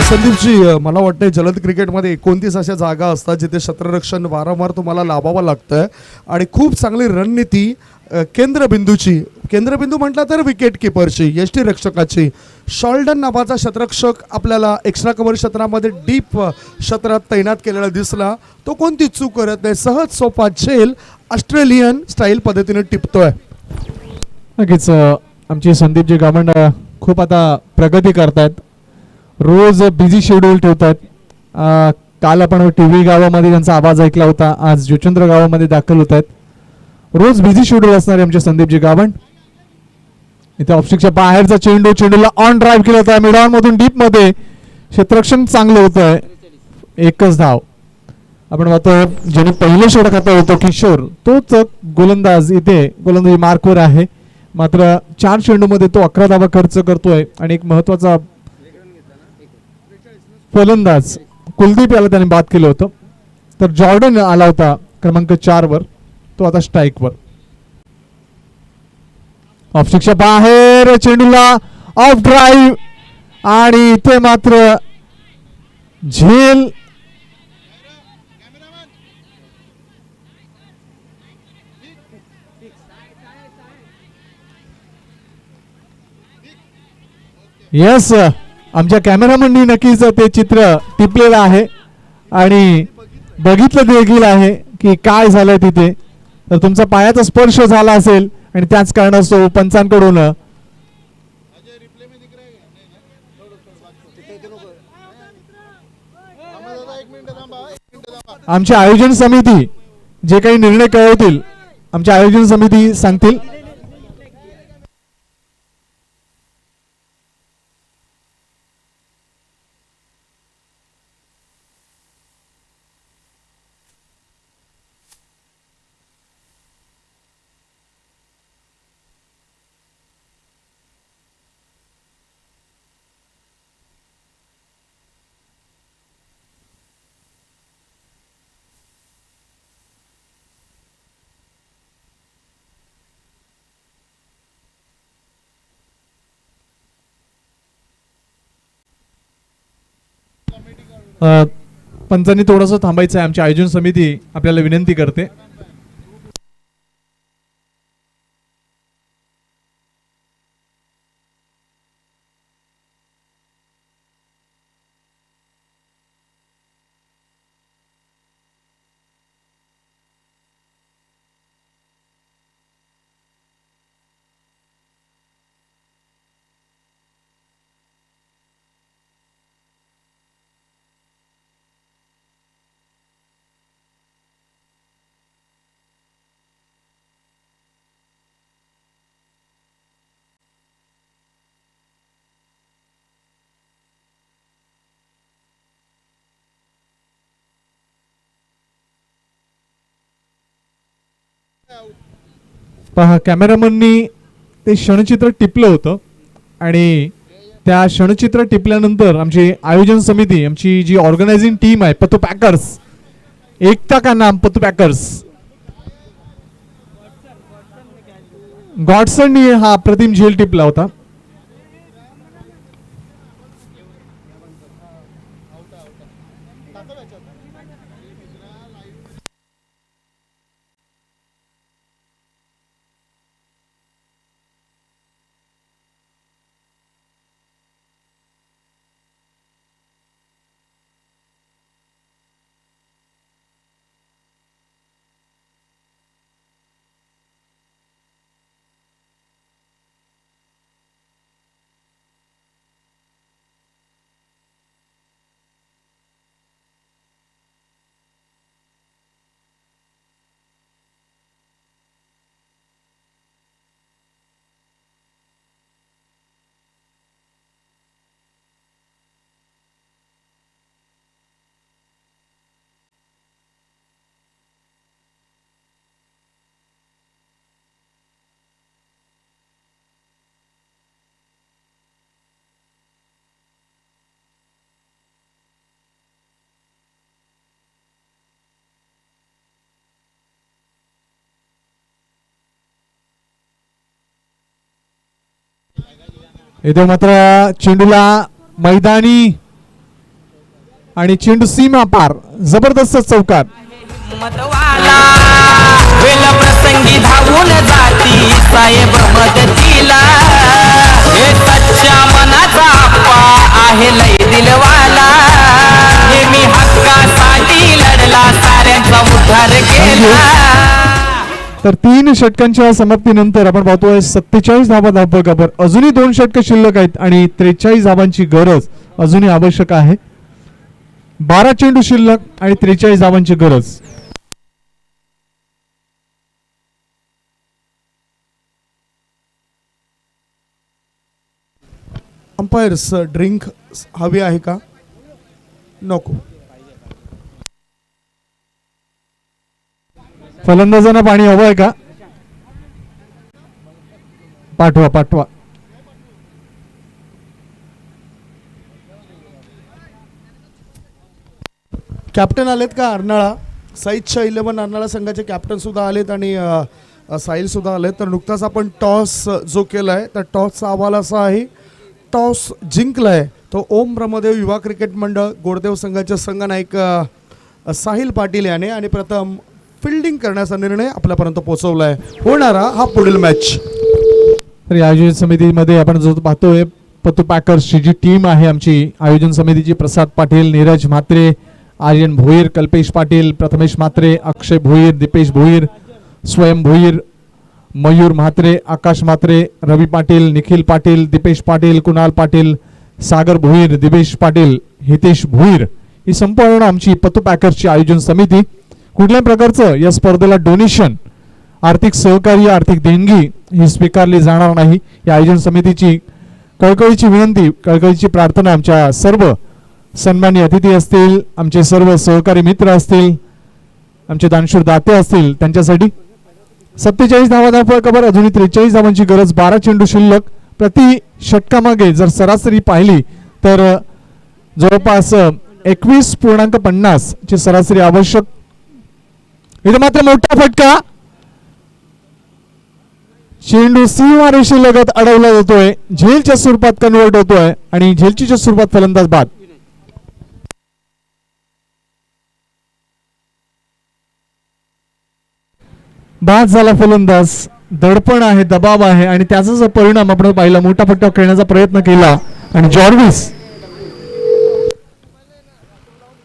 संदीपजी मला वाटतंय जलद क्रिकेटमध्ये 29 अशा जागा असतात जिथे क्षेत्ररक्षण वारंवार तुम्हाला लाभावं लागतं आणि खूप चांगली रणनीती केंद्रबिंदू म्हटला तर विकेट किपरची यष्टीरक्षकाची. शॉल्डन नावाचा क्षेत्ररक्षक आपल्याला एक्स्ट्रा कव्हर क्षेत्रामध्ये डीप क्षेत्रात तैनात केलेला दिसला. तो कोणती चूक करत नाही. सहज सोपा झेल ऑस्ट्रेलियन स्टाईल पद्धतीने टिपतोय. नक्कीच आमचे संदीपजी गावंड खूप आता प्रगती करतायत. रोज बिझी शेड्यूल ठेवतात. काल आपण टीव्ही गावामध्ये त्यांचा आवाज ऐकला होता. आज जोचंद्र गावामध्ये दाखल होत आहेत. रोज बिझी शेड्यूल असणारे आमचे संदीपजी गावंड. इथे ऑफस्टिकच्या बाहेरचा चेंडूला ऑन ड्राईव्ह केला होता. मिड ऑन मधून डीप मध्ये क्षेत्ररक्षण चांगलं होतंय. एकच धाव. आपण पाहतो ज्याने पहिलं षटक आता होतो किशोर तोच गोलंदाज इथे गोलंदाजी मार्कवर आहे. मात्र 4 चेंडूमध्ये तो 11 धावा खर्च करतोय आणि एक महत्वाचा फलंदाज कुलदीप याला त्याने बाद केलं होतं. तर जॉर्डन आला होता क्रमांक 4 वर. तो आता स्ट्राईक वर. ऑफस्टिकच्या बाहेर चेंडूला ऑफ ड्राईव्ह आणि इथे मात्र झेल यस आमच्या कॅमेरामननी नक्कीच ते चित्र टिपलेलं आहे आणि बघितलं देखील आहे की काय झालंय तिथे. तर तुमचा पायाचा स्पर्श झाला असेल आणि त्याच कारणास्तव पंचांकडून आमची आयोजन समिती जे काही निर्णय कळवतील आमची आयोजन समिती सांगतील. पंचांनी थोडंसं थांबायचं आहे. आमची आयोजन समिती आपल्याला विनंती करते. पहा कॅमेरामननी ते क्षणचित्र टिपलं होतं आणि त्या क्षणचित्र टिपल्यानंतर आमची आयोजन समिती आमची जी ऑर्गनायझिंग टीम आहे पत्तू पॅकर्स एकता का नाम पत्तू पॅकर्स गॉडसननी हा प्रतिम झेल टिपला होता. इथे मात्र चेंडूला मैदानी आणि चेंडू सीमा पार, जबरदस्त चौकार. मतवाला वेळ प्रसंगी धावून जाती साहेब मदतीला. हे सच्च्या मनाचा आप्पा आहे लय दिलवाला. हे मी हक्कासाठी लढला साऱ्यांचा उद्धार केला. तर 3 षटकांच्या समाप्तीनंतर आपण पाहतोय 47 धावा धावपकावर. अजूनही 2 षटकं शिल्लक आहेत आणि 43 धावांची गरज अजूनही आवश्यक आहे. 12 चेंडू शिल्लक आणि 43 धावांची गरज. अंपायर्स ड्रिंक हवी आहे का? नको. फलंदाजांना पाणी हवं आहे का? पाठवा पाठवा. कॅप्टन आलेत का? अर्नाळा साईजच्या 11 अर्नाळा संघाचे कॅप्टन सुद्धा आलेत आणि साहिल सुद्धा आलेत. तर नुकताच आपण टॉस जो केला आहे तर टॉसचा अहवाल असा आहे, टॉस जिंकलाय तो ओम ब्रह्मदेव युवा क्रिकेट मंडळ गोडदेव संघाचे संघनायक साहिल पाटील याने आणि प्रथम फिल्डिंग करण्याचा निर्णय आपल्यापर्यंत पोहोचवला आहे. होणारा हा पुढील मॅच. तर या आयोजन समितीमध्ये आपण जो पाहतोय पतू पॅकर्सची जी टीम आहे आमची आयोजन समितीची, प्रसाद पाटील, नीरज म्हात्रे, आर्यन भोईर, कल्पेश पाटील, प्रथमेश म्हात्रे, अक्षय भोईर, दीपेश भोईर, स्वयं भोईर, मयूर म्हात्रे, आकाश म्हात्रे, रवी पाटील, निखिल पाटील, दीपेश पाटील, कुणाल पाटील, सागर भोईर, दिवेश पाटील, हितेश भोईर ही संपूर्ण आमची पतू पॅकर्सची आयोजन समिती. कुठल्याही प्रकारचं या स्पर्धेला डोनेशन, आर्थिक सहकार्य, आर्थिक देणगी ही स्वीकारली जाणार नाही. या आयोजन समितीची कळकळीची विनंती, कळकळीची प्रार्थना आमच्या सर्व सन्माननीय अतिथी असतील, आमचे सर्व सहकारी मित्र असतील, आमचे दानशूर दाते असतील त्यांच्यासाठी. 47 धावा धावपकावर अजूनही 43 धावांची गरज. 12 चेंडू शिल्लक. प्रति षटकामागे जर सरासरी पाहिली तर जवळपास 21.50 ची सरासरी आवश्यक. इथे मात्र मोठा फटका, चेंडू सीमारेषेलगत अडवला जातोय, झेलच्या स्वरूपात कन्वर्ट होतोय आणि झेलच्या स्वरूपात फलंदाज बाद. बाद झाला फलंदाज. दडपण आहे, दबाव आहे आणि त्याचा परिणाम आपण पाहिला. मोठा फटका खेळण्याचा प्रयत्न केला आणि जॉर्विस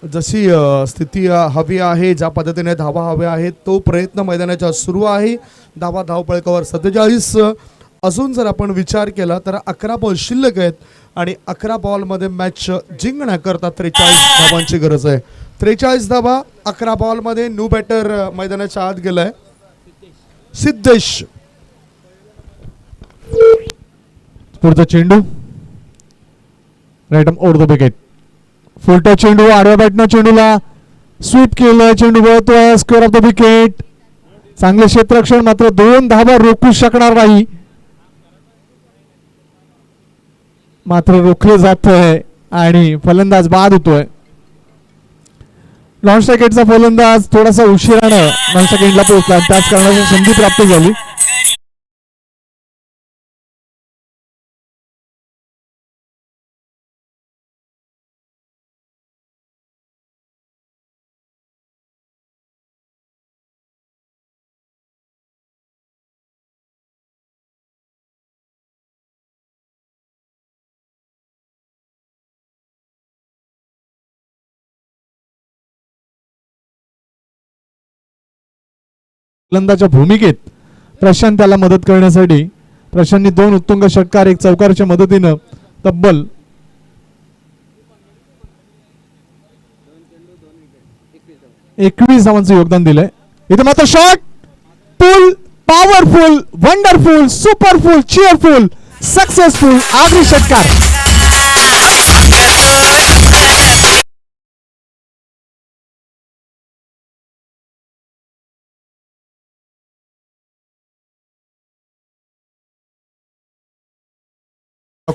जशी स्थिती हवी आहे, ज्या पद्धतीने धावा हव्या आहेत तो प्रयत्न मैदानाच्या सुरू आहे. धावा धावपळकावर 47. अजून जर आपण विचार केला तर 11 बॉल शिल्लक आहेत आणि 11 बॉलमध्ये मॅच जिंकण्याकरता 43 धावांची गरज आहे. 43 धावा 11 बॉलमध्ये. न्यू बॅटर मैदानाच्या आत गेलाय सिद्धेश. पुढचा चेंडू राईट ओव्हर द विकेट. फुलटा चेंडू आडव्या बॅटनं चेंडूला स्वीप केलं, चेंडू वळतोय स्क्वेअर ऑफ द विकेट. चांगले क्षेत्ररक्षण, मात्र 2 धावा रोखू शकणार नाही, मात्र रोखले जात आहे आणि फलंदाज बाद होतोय. लॉन्च रॅकेटचा फलंदाज थोडासा उशिरानं लॉन्च रॅकेटला पोहोचला, त्याच कारणाची संधी प्राप्त झाली. फलंदाच्या भूमिकेत प्रशांत त्याला मदत करण्यासाठी प्रशांतनी 2 उत्तुंग षटकार, 1 चौकारच्या मदतीनं तब्बल 21 धावांचं योगदान दिलंय. इथे मात्र शॉट, पुल, पॉवरफुल, वंडरफुल, सुपरफुल, चिअरफुल, सक्सेसफुल आखरी षटकार.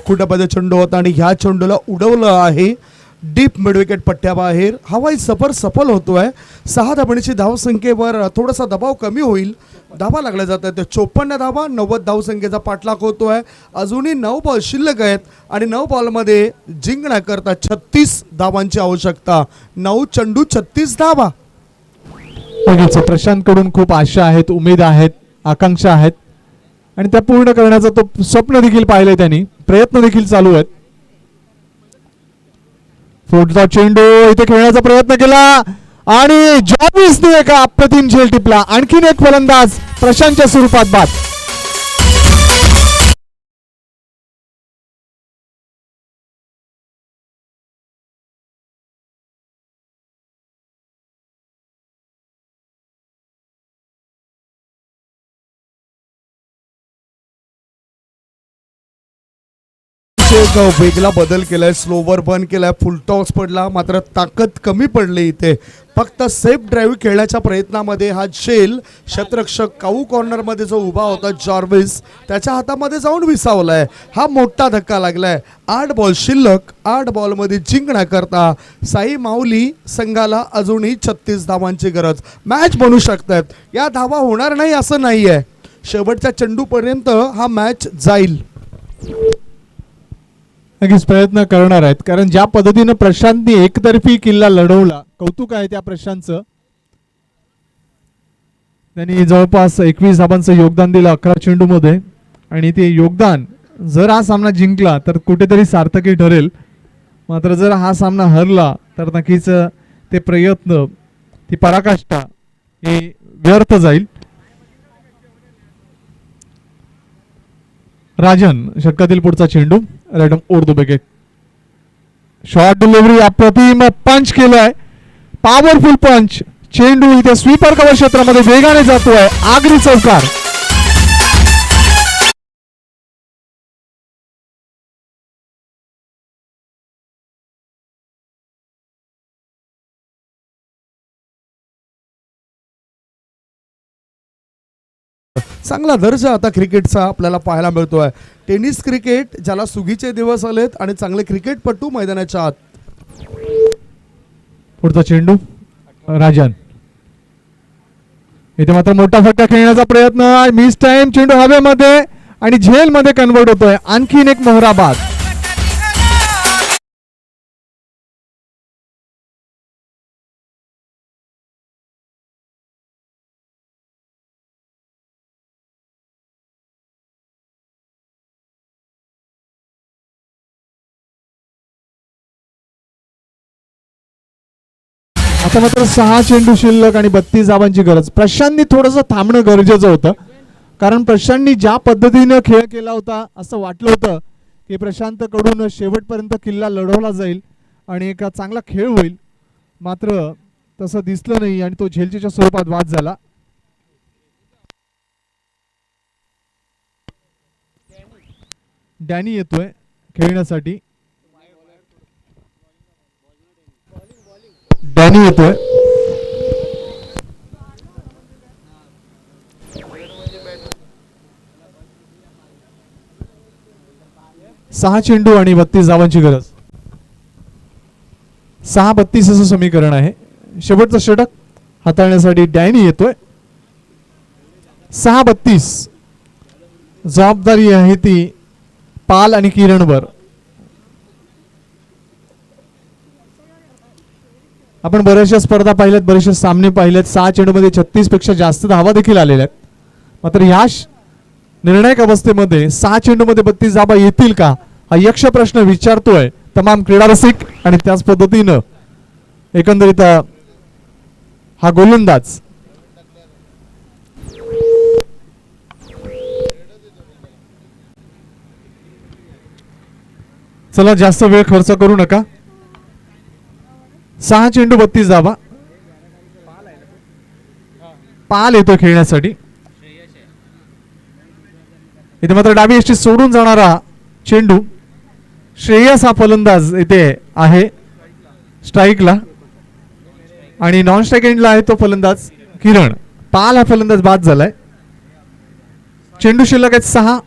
कुटामध्ये चेंडू होता आणि ह्या चेंडूला उडवलं आहे डीप मिडविकेट पट्ट्याबाहेर. हवाई सफर सफल होतोय. 6 धाबांची धावसंख्येवर थोडासा दबाव कमी होईल. धाबा लागल्या जात आहेत. 54 धाबा, 90 धावसंख्येचा पाठलाग होतोय. अजूनही 9 बॉल शिल्लक आहेत आणि 9 बॉलमध्ये जिंकण्याकरता 36 धाबांची आवश्यकता. 9 चेंडू 36 धाबा. प्रशांत कडून खूप आशा आहेत, उमेद आहेत, आकांक्षा आहेत आणि त्या पूर्ण करण्याचं तो स्वप्न देखील पाहिलंय त्यांनी. प्रयत्न देखील चालू आहेत. पुढचा चेंडू इथे खेळण्याचा प्रयत्न केला आणि जॉर्विसने एका अप्रतिम झेल टिपला. आणखीन एक फलंदाज प्रशांतच्या स्वरूपात बाद. एक वेगळा बदल केलाय. स्लोवर बन केलाय, फुल टॉस पडला, मात्र ताकद कमी पडली इथे. फक्त सेफ ड्राईव्ह खेळण्याच्या प्रयत्नामध्ये हा झेल क्षेत्ररक्षक काऊ कॉर्नरमध्ये जो उभा होता जॉर्विस त्याच्या हातामध्ये जाऊन विसावलाय. हा मोठा धक्का लागलाय. 8 बॉल शिल्लक. 8 बॉलमध्ये जिंकण्याकरता साई माऊली संघाला अजूनही 36 धावांची गरज. मॅच बनू शकतात. या धावा होणार नाही असं नाहीये. शेवटच्या चेंडूपर्यंत हा मॅच जाईल. नक्कीच प्रयत्न करणार आहेत कारण ज्या पद्धतीनं प्रशांतने एकतर्फी किल्ला लढवला, कौतुक आहे त्या प्रशांतचं. त्यांनी जवळपास 21 धाबांचं योगदान दिलं 11 चेंडूमध्ये आणि ते योगदान जर हा सामना जिंकला तर कुठेतरी सार्थकी ठरेल. मात्र जर हा सामना हरला तर नक्कीच ते प्रयत्न, ती पराकाष्ठा हे व्यर्थ जाईल. राजन षटकातील पुढचा चेंडू random Urdu wicket. Short delivery अप्रतिम पंच केलाय. पॉवरफुल पंच. चेंडू इथे स्वीपर कव्हर क्षेत्रामध्ये वेगाने जातोय. आगरी चौकार. चांगला दर्जा आता क्रिकेटचा आपल्याला पाहायला मिळतोय. टेनिस क्रिकेट ज्याला सुगीचे दिवस आलेत आणि चांगले क्रिकेटपटू मैदानाच्या आत. पुढचा चेंडू राजन. इथे मात्र मोठा फटका खेळण्याचा प्रयत्न. Miss time. चेंडू हवेमध्ये आणि झेल मध्ये कन्वर्ट होतोय. आणखीन एक मोहरा बाद. आता मात्र 6 चेंडू शिल्लक आणि 32 धावांची गरज. प्रशांतनी थोडंसं थांबणं गरजेचं होतं कारण प्रशांतनी ज्या पद्धतीनं खेळ केला होता असं वाटलं होतं की प्रशांत कडून शेवटपर्यंत किल्ला लढवला जाईल आणि एक चांगला खेळ होईल. मात्र तसं दिसलं नाही आणि तो झेलच्या स्वरूपात बाद झाला. डॅनी येतोय खेळण्यासाठी. डॅनी येतोय. सहा चेंडू आणि 32 धावांची गरज. 6-32 असं समीकरण आहे. शेवटचं षटक हाताळण्यासाठी डॅनी येतोय. 6-32 जबाबदारी आहे ती पाल आणि किरणवर. आपण बऱ्याचशा स्पर्धा पाहिल्यात, बरेचसे सामने पाहिलेत. 6 चेंडूमध्ये 36 पेक्षा जास्त धावा देखील आलेल्या आहेत. मात्र ह्या निर्णायक अवस्थेमध्ये 6 चेंडूमध्ये 32 धावा येतील का हा यक्ष प्रश्न विचारतोय तमाम क्रीडा रसिक. आणि त्याच पद्धतीनं एकंदरीत हा गोलंदाज चला जास्त वेळ खर्च करू नका. 6 चेंडू 32 धावा. पाल येतो खेळण्यासाठी. इथे मात्र डावी यष्टी सोडून जाणारा चेंडू. श्रेयस हा फलंदाज इथे आहे स्ट्राईकला आणि नॉन स्ट्राईक एंडला आहे तो फलंदाज किरण. पाल हा फलंदाज बाद झालाय. चेंडू शिल्लक आहेत 6.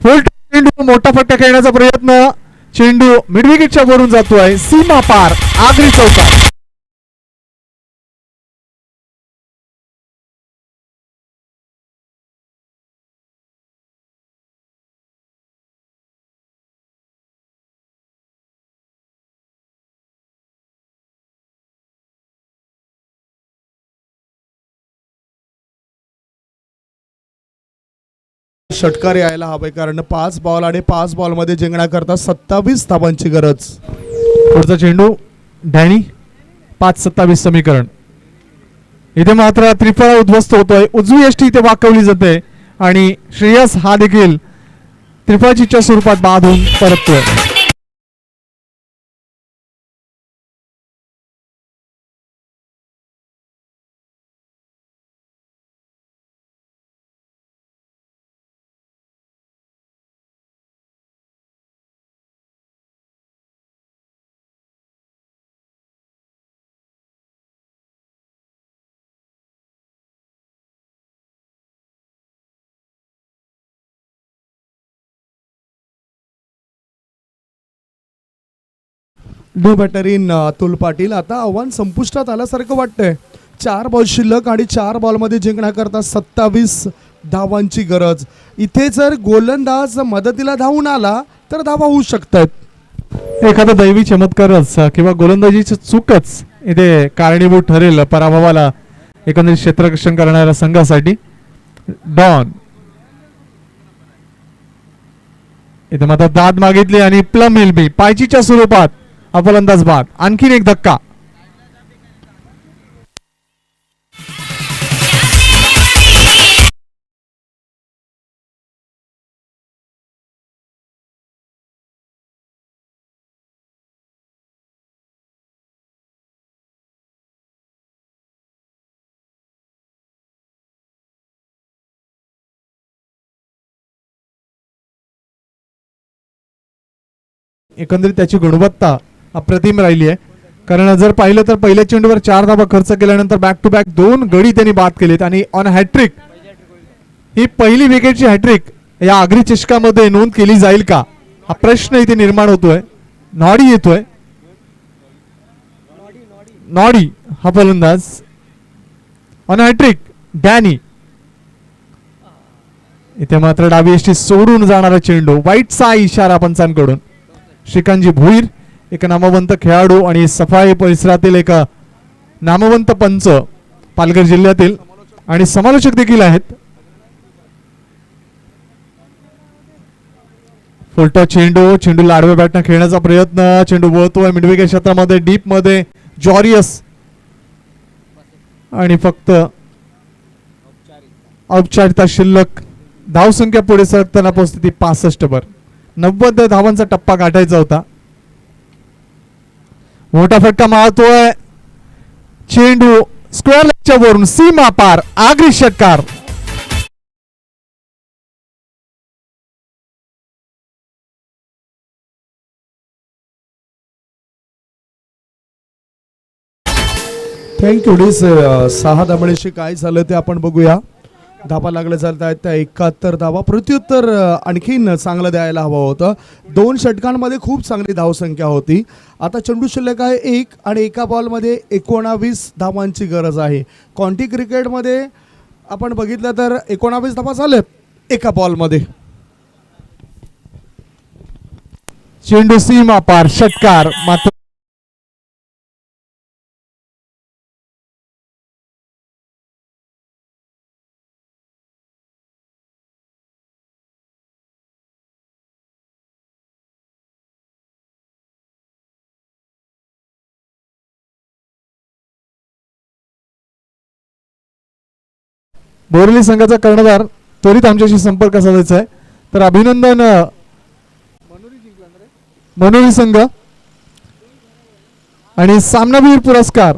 फुल चेंडू मोठा फटका खेळण्याचा प्रयत्न. चेंडू मिडविकेटच्या वरून जातोय सीमा पार आगरी चौकार. षटकार यायला हवे कारण 5 बॉल आणि 5 बॉलमध्ये जिंकण्याकरता 27 धावांची गरज. पुढचा चेंडू डॅनी 5-27 समीकरण. इथे मात्र त्रिफळा उद्ध्वस्त होतोय. उजवी यष्टी इथे वाकवली जाते आणि श्रेयस हा देखील त्रिफळाचीच्या स्वरूपात बाद होऊन परततोय. No batter in Atul Patil. आता आव्हान संपुष्टात आल्यासारखं वाटतंय. 4 बॉल शिल्लक आणि 4 बॉलमध्ये जिंकण्याकरता 27 धावांची गरज. इथे जर गोलंदाज मदतीला धावून आला तर धावा होऊ शकतात. एखादा दैवी चमत्कारच किंवा गोलंदाजीची चूकच इथे कारणीभूत ठरेल पराभवाला एकंदरीत क्षेत्ररक्षण करणाऱ्या संघासाठी. डॉन इथे मात्र दाद मागितली आणि प्लम हिलबी पायचीच्या स्वरूपात हा फलंदाज बाद. आणखीन एक धक्का. एकंदरीत त्याची गुणवत्ता अप्रतिम राहिली आहे. कारण जर पाहिलं तर पहिल्या चेंडूवर 4 धावा खर्च केल्यानंतर बॅक टू बॅक 2 गडी त्यांनी बाद केलेत आणि ऑन हॅट्रिक ही पहिली विकेटची हॅट्रिक या आगरी चषकामध्ये नोंद केली जाईल का हा प्रश्न इथे निर्माण होतोय. नॉडी येतोय. नॉडी हा फलंदाज ऑन हॅट्रिक. डॅनी इथे मात्र डावी यष्टी सोडून जाणारा चेंडू. वाईटचा इशारा पंचांकडून. श्रीकांतजी भोईर एक नामवंत खेळाडू आणि सफाई परिसरातील एक नामवंत पंच पालघर जिल्ह्यातील आणि समालोचक देखील आहेत. फुलटॉ चेंडू लाडव्या बॅटनं खेळण्याचा प्रयत्न. चेंडू वळतोय मिडविकेट क्षेत्रामध्ये डीप मध्ये. जॉरियस आणि फक्त औपचारिकता शिल्लक. धावसंख्या पुढे सरकताना पोहोचते ती 65 वर. 90 धावांचा टप्पा गाठायचा होता. मोठा फटका मारतोय चेंडू स्क्वेअर लेगच्या वरून सीमा पार आगरी षटकार. थँक्यू. 6 धाबळेशी काय झालं ते आपण बघूया. धाबा लागले जात आहेत त्या 71 धावा. प्रत्युत्तर आणखीन चांगलं द्यायला हवं होतं. 2 षटकांमध्ये खूप चांगली धावसंख्या होती. आता चेंडू शिल्लक आहे 1 आणि एका बॉलमध्ये 19 धावांची गरज आहे. काउंटी क्रिकेटमध्ये आपण बघितलं तर 19 धावा झाल्यात एका बॉलमध्ये. चेंडू सीमा पार षटकार. मात्र बोरली संघाचा कर्णधार त्वरित आमच्याशी संपर्क साधायचा आहे. तर अभिनंदन मनोरी संघ आणि सामनावीर पुरस्कार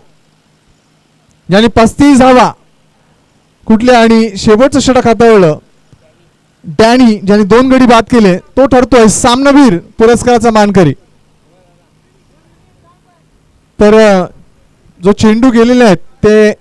ज्यांनी 35 धावा कुठल्या आणि शेवटचं षटक हाताळलं डॅनी ज्यांनी 2 गडी बाद केले तो ठरतोय सामनावीर पुरस्काराचा मानकरी. तर जो चेंडू गेलेले आहेत ते